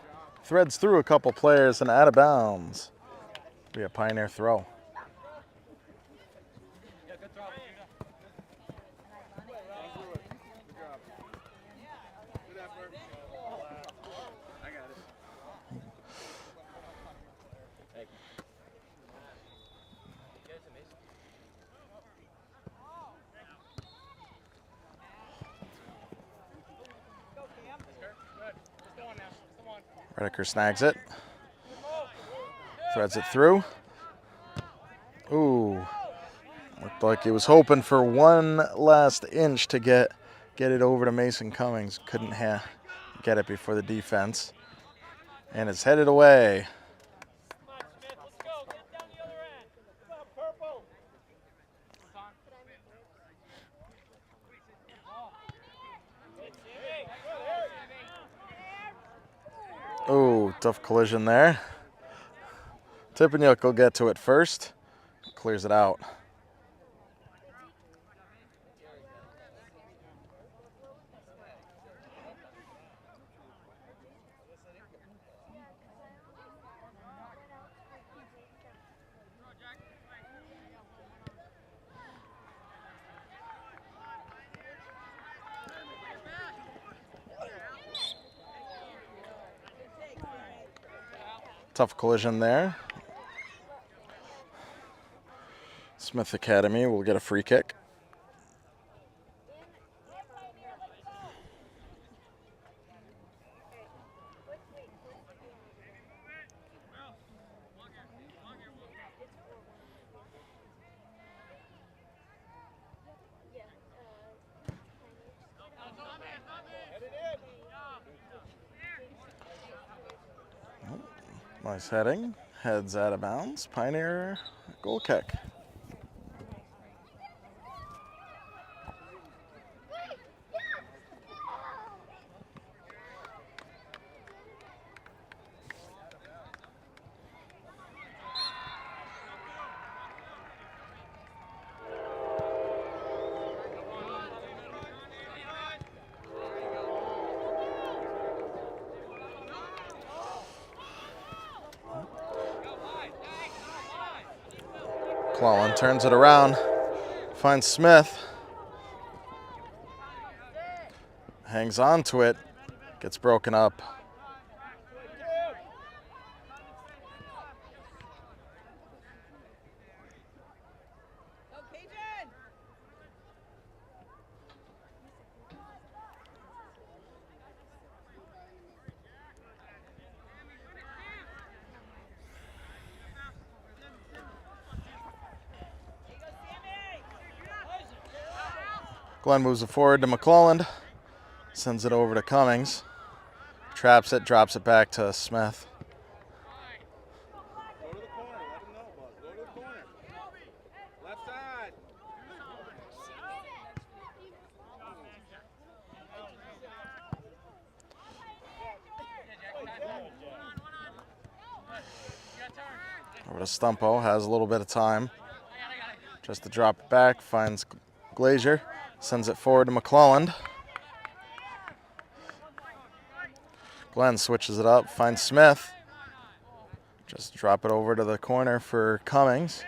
Threads through a couple players and out of bounds. Be a Pioneer throw. Redeker snags it. Threads it through. Ooh. Looked like he was hoping for one last inch to get it over to Mason Cummings. Couldn't get it before the defense. And it's headed away. Oh, tough collision there. Tippanyuk will get to it first. Clears it out. Tough collision there. Smith Academy will get a free kick. Nice heading. Heads out of bounds. Pioneer goal kick. McClellan turns it around, finds Smith, hangs on to it, gets broken up. Glenn moves it forward to McClelland, sends it over to Cummings, traps it, drops it back to Smith. Go to the corner. Let him know, bud. Go to the corner. Left side. Over to Stumpo, has a little bit of time. Just to drop it back, finds Glazier, sends it forward to McClelland. Glenn switches it up, finds Smith. Just drop it over to the corner for Cummings.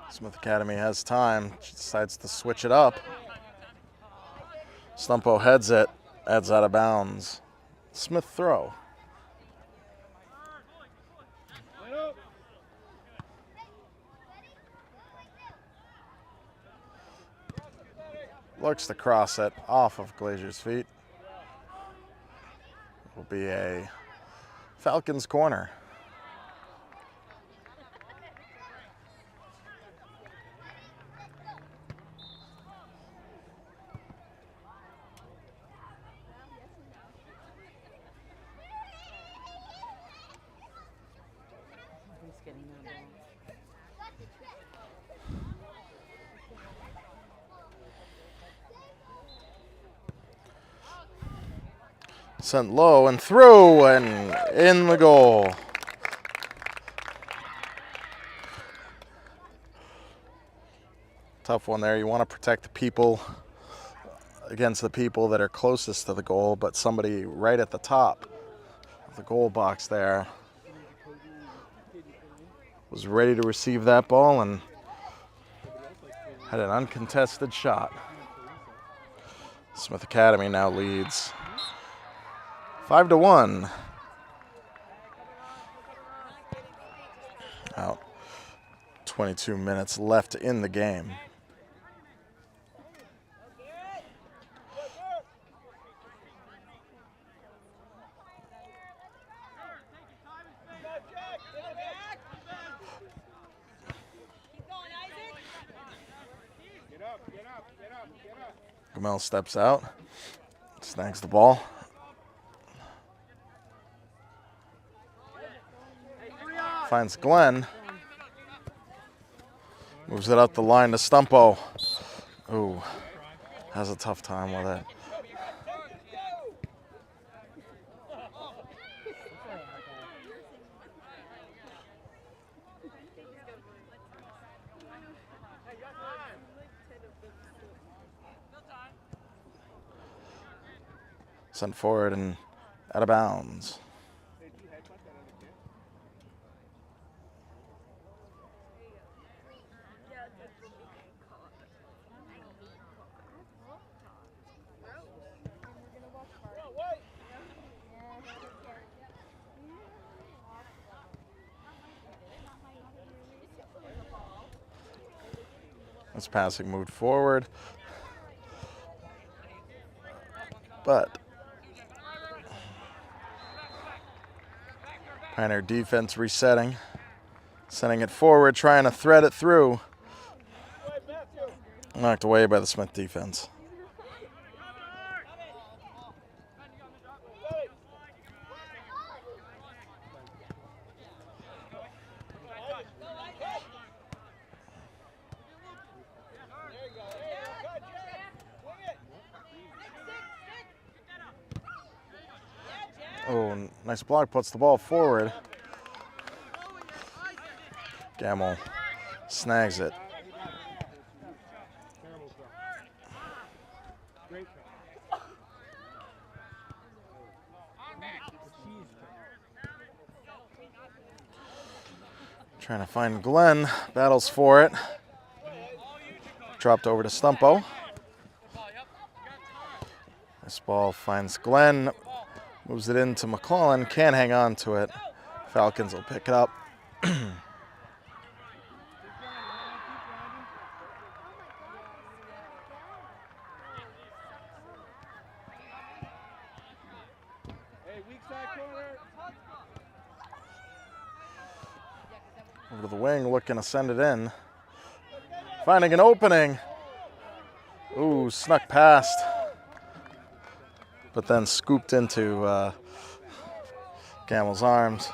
Smith Academy has time, decides to switch it up. Stumpo heads it, adds out of bounds. Smith throw. Looks to cross it off of Glazier's feet. Will be a Falcons corner. He's getting that ball. Sent low and through and in the goal. Tough one there. You want to protect the people against the people that are closest to the goal, but somebody right at the top of the goal box there was ready to receive that ball and had an uncontested shot. Smith Academy now leads 5-1. Out 22 minutes left in the game. Gamel steps out, snags the ball. Finds Glenn. Moves it up the line to Stumpo. Ooh, has a tough time with it. Sent forward and out of bounds. This passing moved forward, but Pioneer defense resetting, sending it forward, trying to thread it through. Knocked away by the Smith defense. Oh, nice block, puts the ball forward. Gamble snags it. Trying to find Glenn. Battles for it. Dropped over to Stumpo. This ball finds Glenn. Moves it into McClellan. Can't hang on to it. Falcons will pick it up. Over to the wing, looking to send it in. Finding an opening. Ooh, snuck past. But then scooped into Gamel's arms.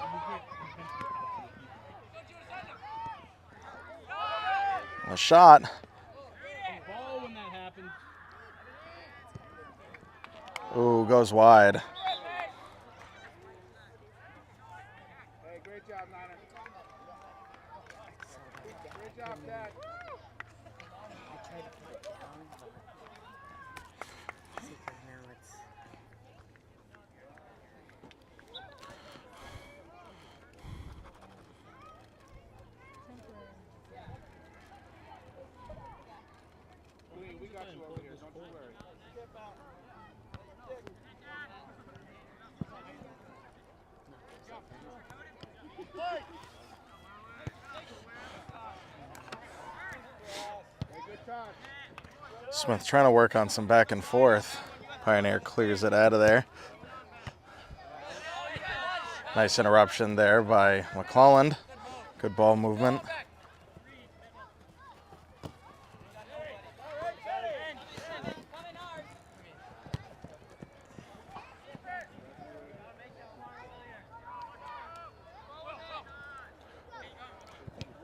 A shot. Ooh, goes wide. Hey, great job, Niner. Great job, Dad. I tried to put it down, but see, 'cause now it's. We got you over here. Don't you worry. Smith trying to work on some back and forth. Pioneer clears it out of there. Nice interruption there by McClelland. Good ball movement.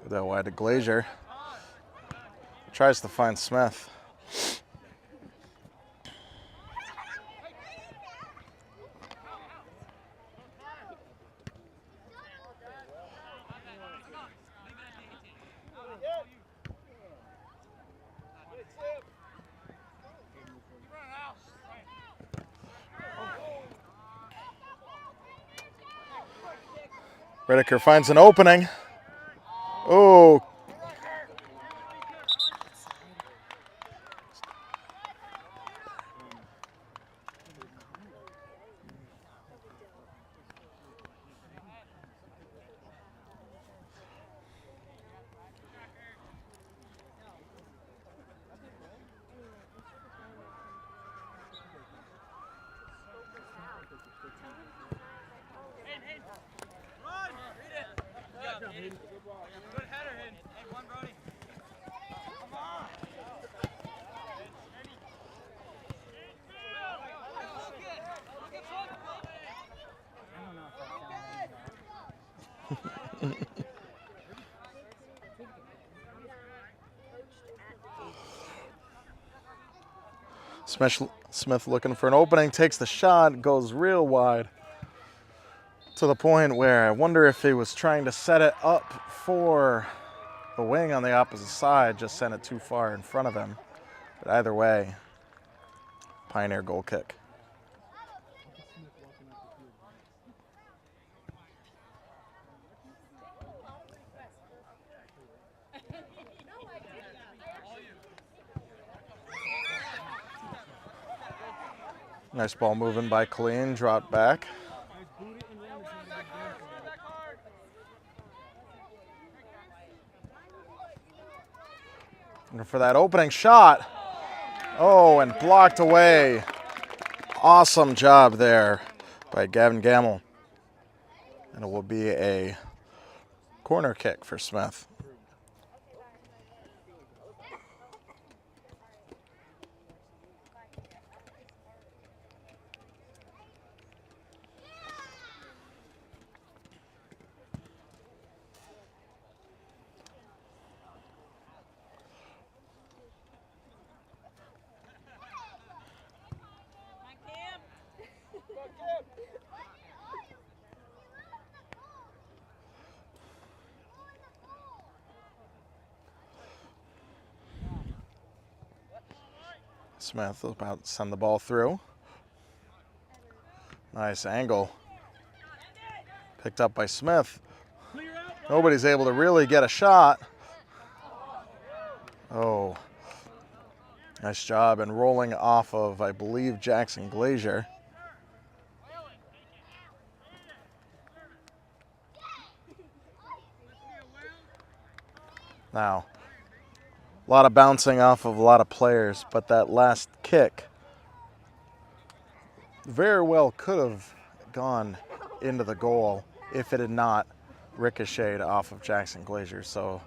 That wide to Glazier. Tries to find Smith. Redeker finds an opening. Oh. Good header, Hayden. Hey, one, Brody. Come on. I don't know if I'll tell him that. Smith looking for an opening, takes the shot, goes real wide. To the point where I wonder if he was trying to set it up for the wing on the opposite side, just sent it too far in front of him. But either way, Pioneer goal kick. Nice ball moving by Colleen, dropped back. Looking for that opening shot. Oh, and blocked away. Awesome job there by Gavin Gamble. And it will be a corner kick for Smith. Smith about to send the ball through. Nice angle. Picked up by Smith. Clear out. Nobody's able to really get a shot. Oh, nice job. And rolling off of, I believe, Jackson Glazier. Now, a lot of bouncing off of a lot of players, but that last kick very well could have gone into the goal if it had not ricocheted off of Jackson Glazier. So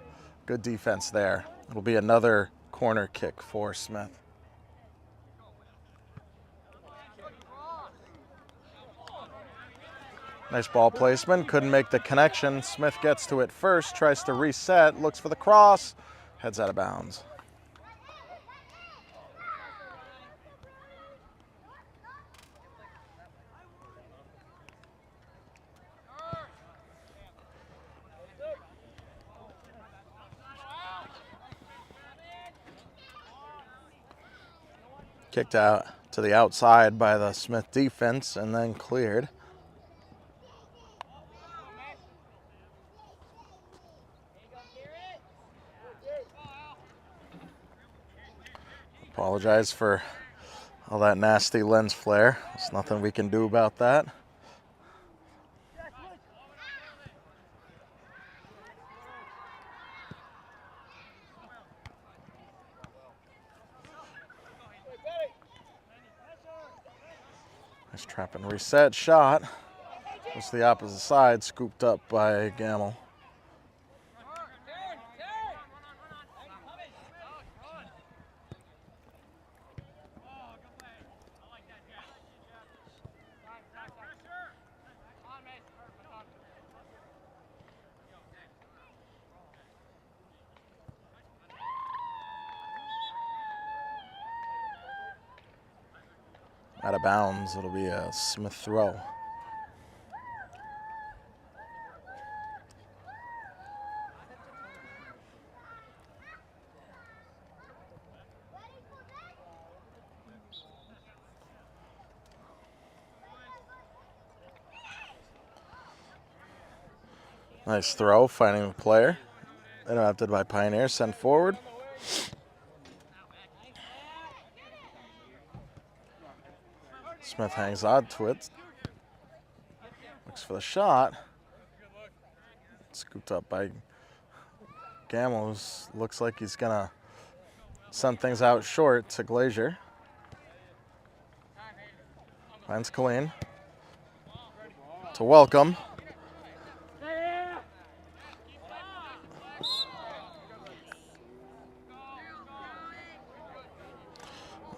good defense there. It'll be another corner kick for Smith. Nice ball placement, couldn't make the connection. Smith gets to it first, tries to reset, looks for the cross, heads out of bounds. Kicked out to the outside by the Smith defense and then cleared. Apologize for all that nasty lens flare. There's nothing we can do about that. Nice trap and reset shot. Goes to the opposite side, scooped up by Gamble. Out of bounds, it'll be a Smith throw. Nice throw, finding the player. Interrupted by Pioneer, sent forward. Smith hangs on to it. Looks for the shot. Scooped up by Gamos. Looks like he's gonna send things out short to Glazier. Finds Colleen. To welcome.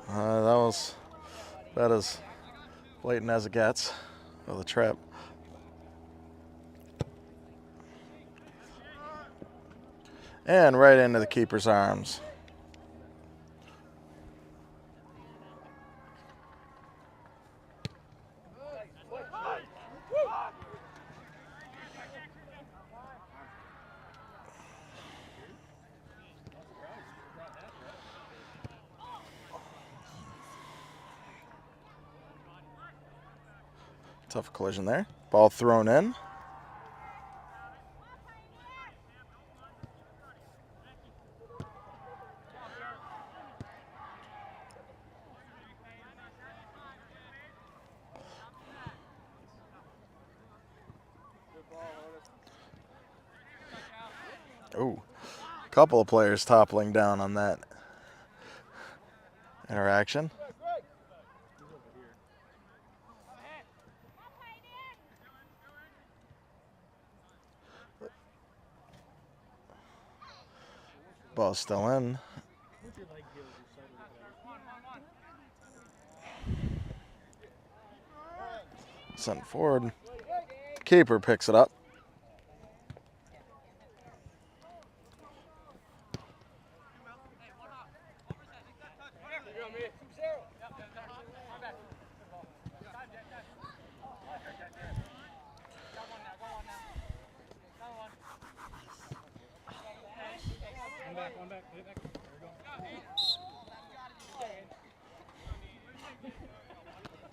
That was about as blatant as it gets for the trip. And right into the keeper's arms. Tough collision there. Ball thrown in. Oh, a couple of players toppling down on that interaction. Ball still in. Sent forward. Keeper picks it up.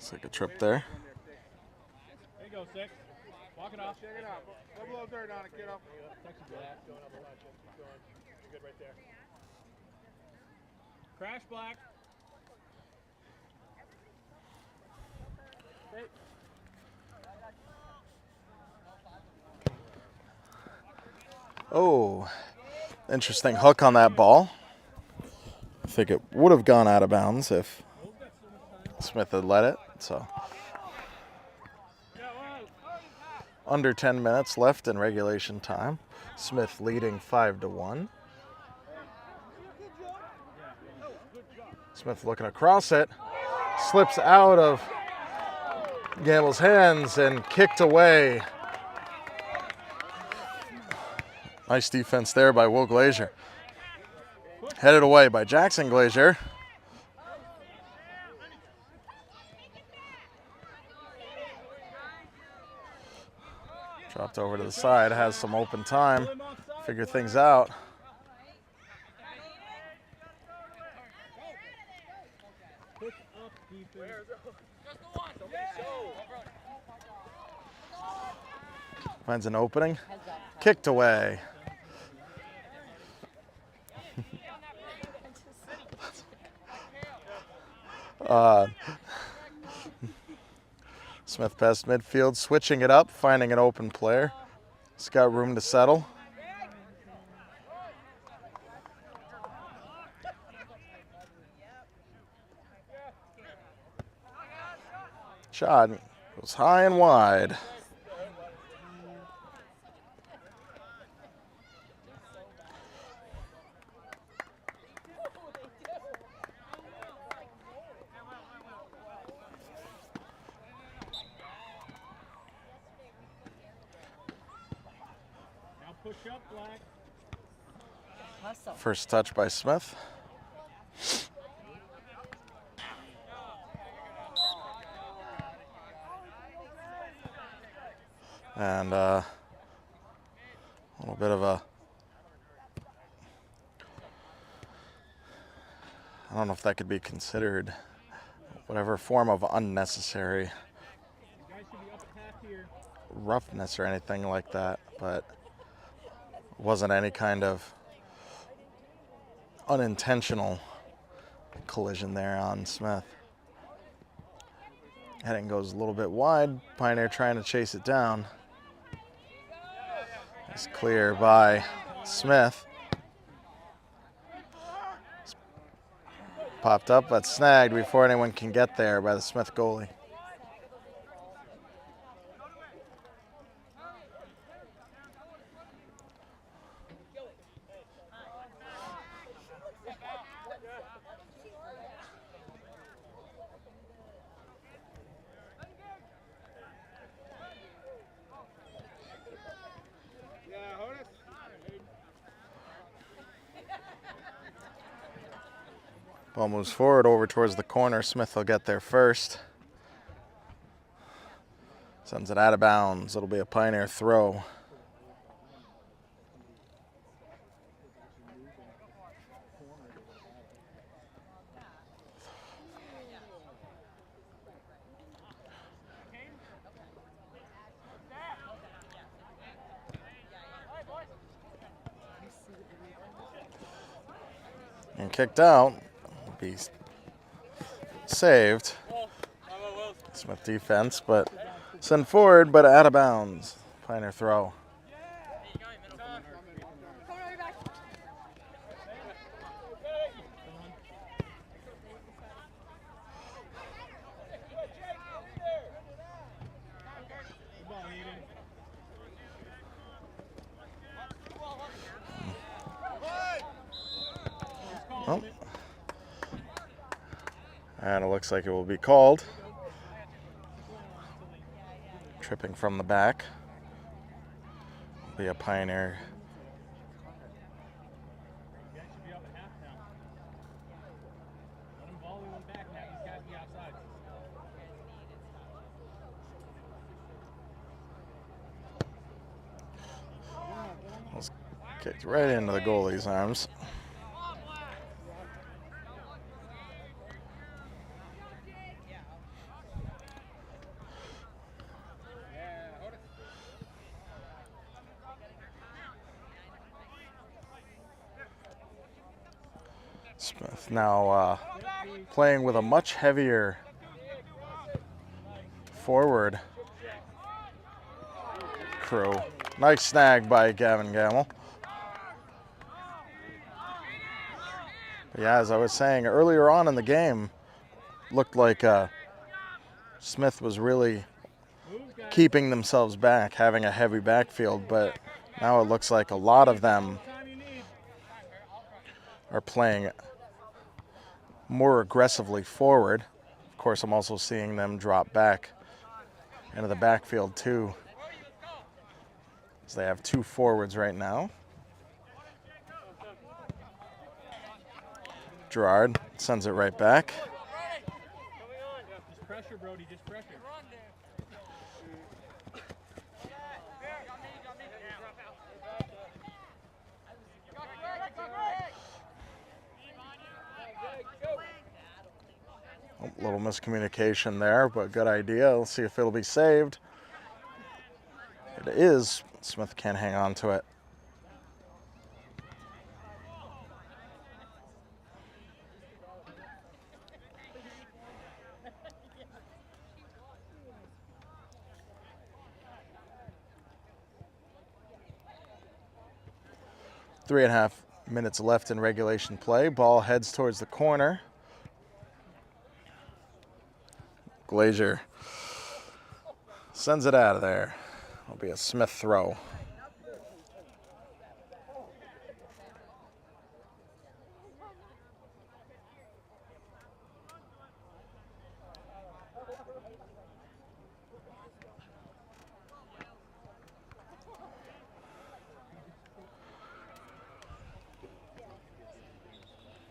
Let's take a trip there. There you go, 6. Walk it off. Check it out. Rub a little dirt on it, kiddo. You're good right there. Crash black. Hey. Oh, interesting hook on that ball. I think it would have gone out of bounds if Smith had let it. So under 10 minutes left in regulation time. Smith leading 5-1. Smith looking across it, slips out of Gamble's hands and kicked away. Nice defense there by Will Glazier. Headed away by Jackson Glazier. Dropped over to the side, has some open time, figure things out. Finds an opening, kicked away. Smith past midfield, switching it up, finding an open player. He's got room to settle. Shot goes high and wide. Push up, Black. Hustle. First touch by Smith. And a little bit of a, I don't know if that could be considered whatever form of unnecessary roughness or anything like that, but wasn't any kind of unintentional collision there on Smith. Heading goes a little bit wide. Pioneer trying to chase it down. It's clear by Smith. Popped up but snagged before anyone can get there by the Smith goalie. Ball moves forward over towards the corner. Smith will get there first. Sends it out of bounds. It'll be a Pioneer throw. And kicked out. Be saved. Smith defense, but sent forward, but out of bounds. Pioneer throw. Oh. And it looks like it will be called. Tripping from the back. Be a Pioneer. Was kicked right into the goalie's arms. Smith now playing with a much heavier forward crew. Nice snag by Gavin Gamble. But yeah, as I was saying earlier on in the game, looked like Smith was really keeping themselves back, having a heavy backfield, but now it looks like a lot of them are playing more aggressively forward. Of course, I'm also seeing them drop back into the backfield too, as they have two forwards right now. Gerard sends it right back. Just pressure, Brody. Just pressure. A little miscommunication there, but good idea. Let's see if it'll be saved. It is. Smith can't hang on to it. Three and a half minutes left in regulation play. Ball heads towards the corner. Glazier sends it out of there. It'll be a Smith throw.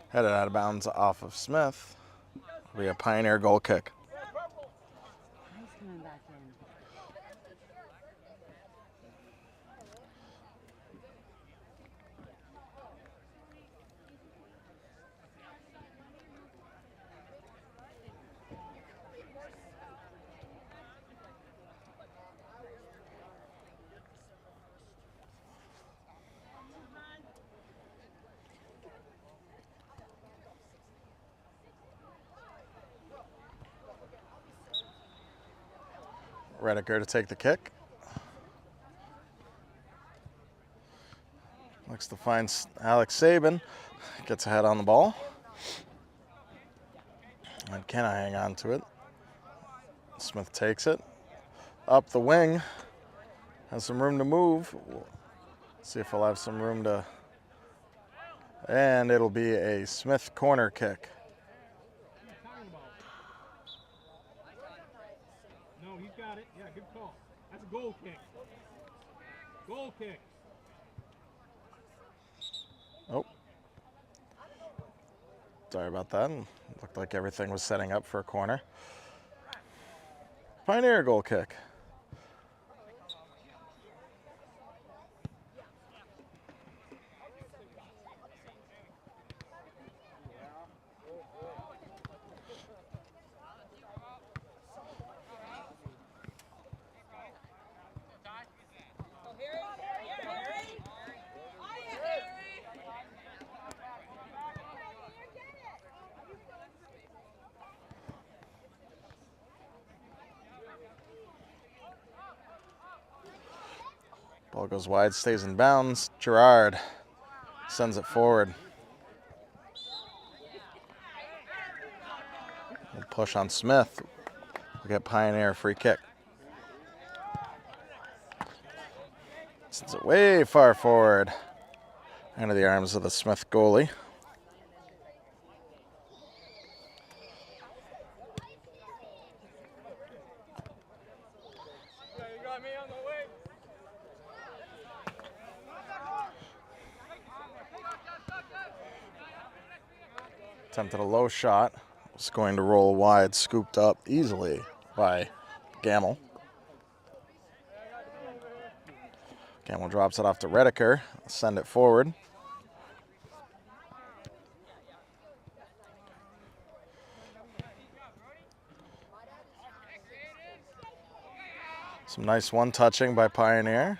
Headed out of bounds off of Smith. It'll be a Pioneer goal kick. He's coming back in. Redeker to take the kick. Looks to find Alex Sabin. Gets ahead on the ball. And can I hang on to it? Smith takes it. Up the wing. Has some room to move. We'll see if he'll have some room to... And it'll be a Smith corner kick. No, he's got it. Yeah, good call. That's a goal kick. Goal kick. Oh. Sorry about that. Looked like everything was setting up for a corner. Pioneer goal kick. Ball goes wide, stays in bounds. Gerard sends it forward. We'll push on Smith. We'll get Pioneer free kick. Sends it way far forward into the arms of the Smith goalie. You got me on the way. Attempted a low shot. Was going to roll wide, scooped up easily by Gamble. Gamble drops it off to Redeker. Send it forward. Some nice one-touching by Pioneer.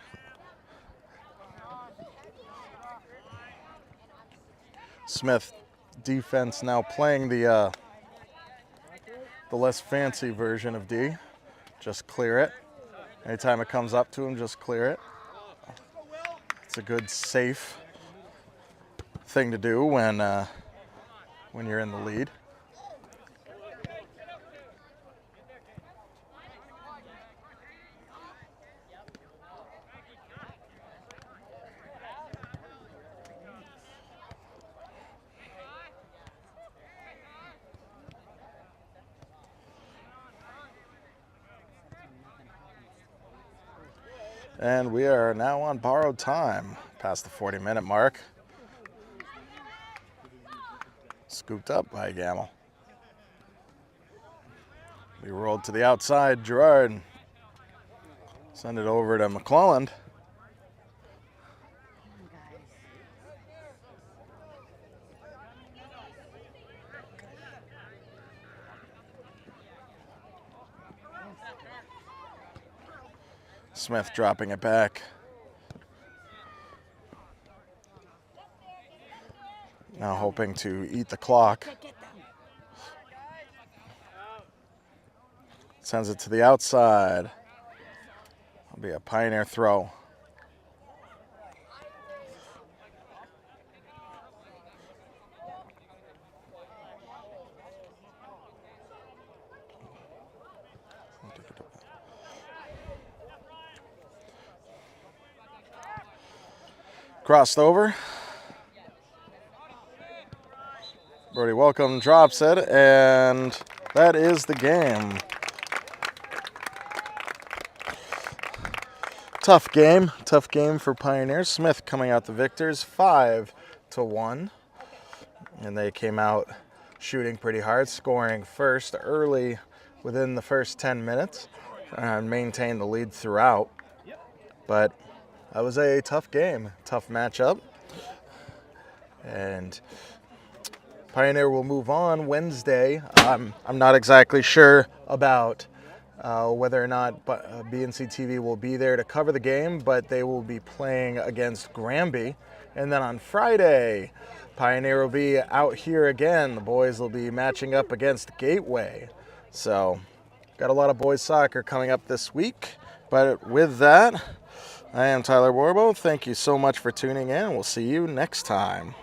Smith defense now playing the less fancy version of D. Just clear it. Anytime it comes up to him, just clear it. It's a good, safe thing to do when you're in the lead. And we are now on borrowed time, past the 40-minute mark. Scooped up by Gamble. We rolled to the outside. Gerard send it over to McClelland. Smith dropping it back. Now hoping to eat the clock. Sends it to the outside. It'll be a Pioneer throw. Crossed over. Brody Welcome drops it, and that is the game. Tough game for Pioneers. Smith coming out the victors, 5-1. And they came out shooting pretty hard, scoring first early within the first 10 minutes, and maintained the lead throughout. But that was a tough game, tough matchup. And Pioneer will move on Wednesday. I'm not exactly sure about whether or not BNC TV will be there to cover the game, but they will be playing against Granby. And then on Friday, Pioneer will be out here again. The boys will be matching up against Gateway. So, got a lot of boys soccer coming up this week. But with that, I am Tyler Warbo. Thank you so much for tuning in. We'll see you next time.